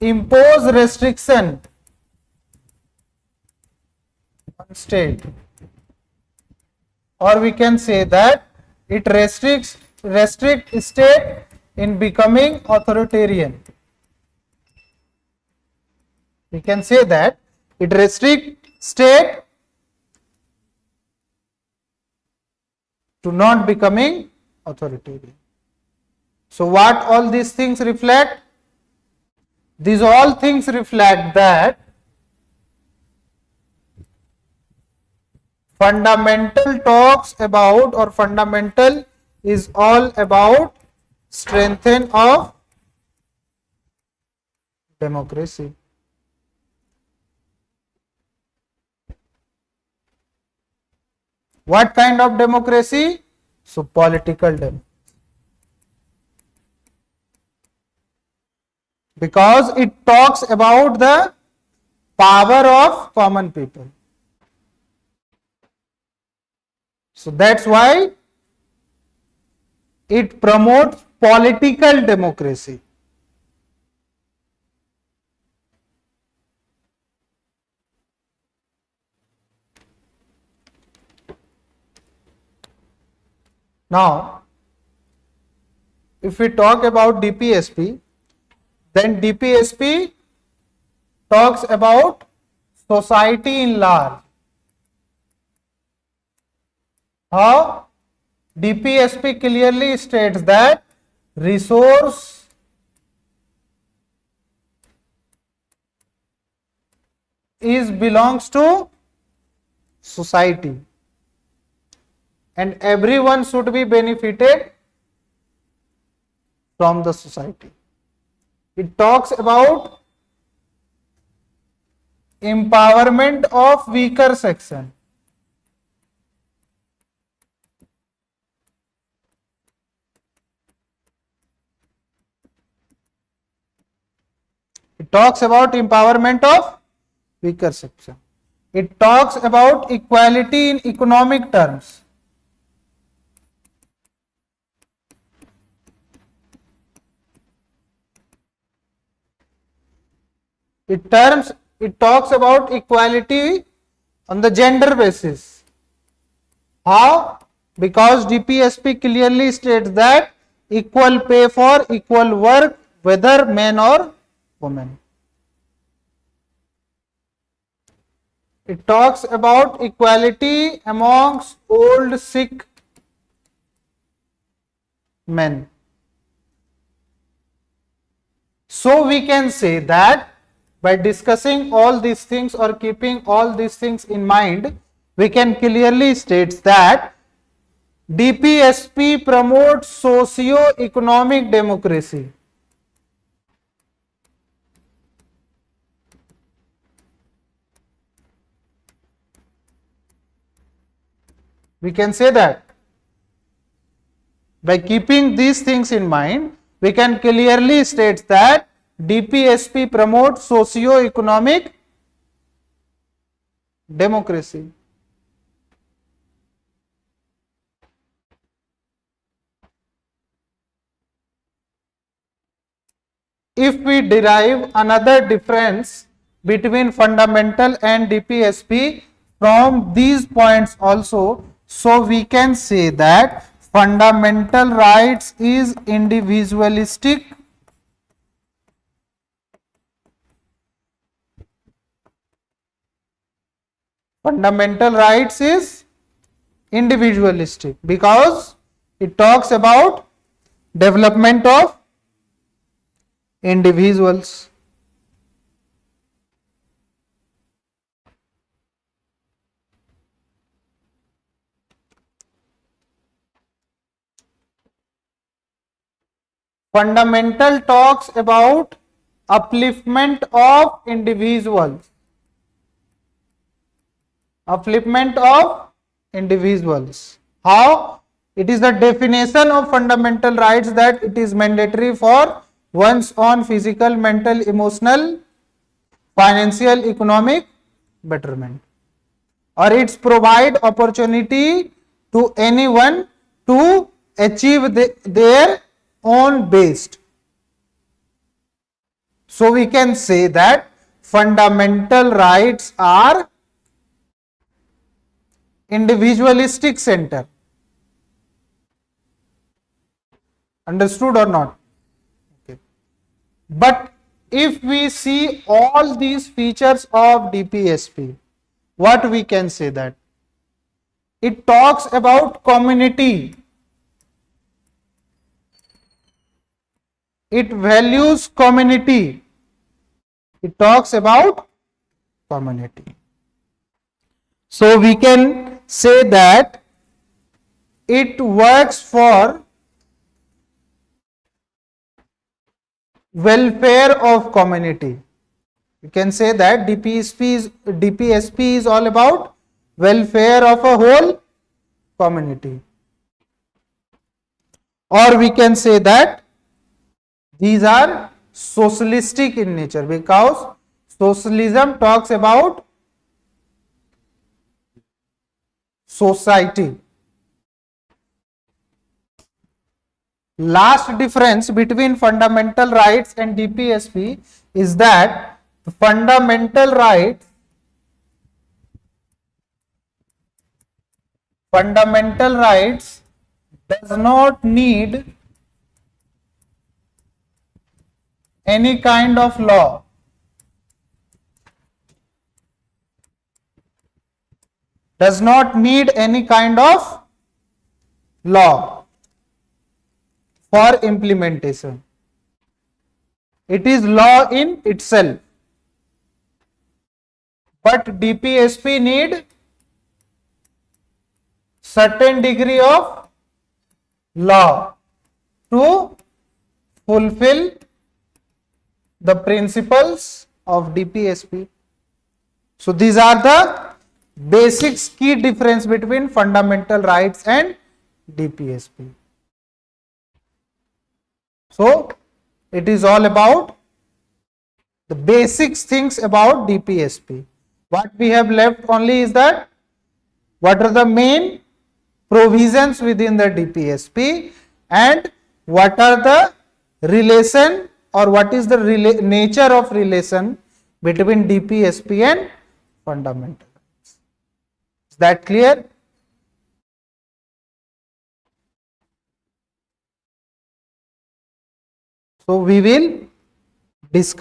impose restriction on state, or we can say that it restricts state in becoming authoritarian. We can say that it restricts state to not becoming authoritarian. So what all these things reflect? These all things reflect that fundamental talks about, or fundamental is all about strengthening of democracy. What kind of democracy? So political democracy. Because it talks about the power of common people. So that's why it promotes political democracy. Now, if we talk about DPSP, then DPSP talks about society in large. How? DPSP clearly states that resource belongs to society and everyone should be benefited from the society. It talks about empowerment of weaker section. It talks about empowerment of weaker section. It talks about equality in economic terms. it talks about equality on the gender basis. How? Because DPSP clearly states that equal pay for equal work, whether men or women. It talks about equality amongst old Sikh men. So we can say that by discussing all these things or keeping all these things in mind, we can clearly state that DPSP promotes socio-economic democracy. We can say that by keeping these things in mind, we can clearly state that DPSP promotes socio-economic democracy. If we derive another difference between fundamental and DPSP from these points also, so we can say that fundamental rights is individualistic because it talks about development of individuals. Fundamental talks about upliftment of individuals. Upliftment of individuals. How? It is the definition of fundamental rights that it is mandatory for one's own physical, mental, emotional, financial, economic betterment. Or it's provide opportunity to anyone to achieve their own best. So we can say that fundamental rights are individualistic center. Understood or not? Okay. But if we see all these features of DPSP, what we can say that it talks about community. It values community. It talks about community. So we can say that it works for welfare of community. You can say that DPSP is all about welfare of a whole community. Or we can say that these are socialistic in nature because socialism talks about society. Last difference between fundamental rights and DPSP is that fundamental rights does not need any kind of law. Does not need any kind of law for implementation. It is law in itself. But DPSP need certain degree of law to fulfill the principles of DPSP. So these are the basic key difference between fundamental rights and DPSP. So it is all about the basic things about DPSP. What we have left only is that what are the main provisions within the DPSP and what are the relation or what is the nature of relation between DPSP and fundamental. Is that clear? So we will discuss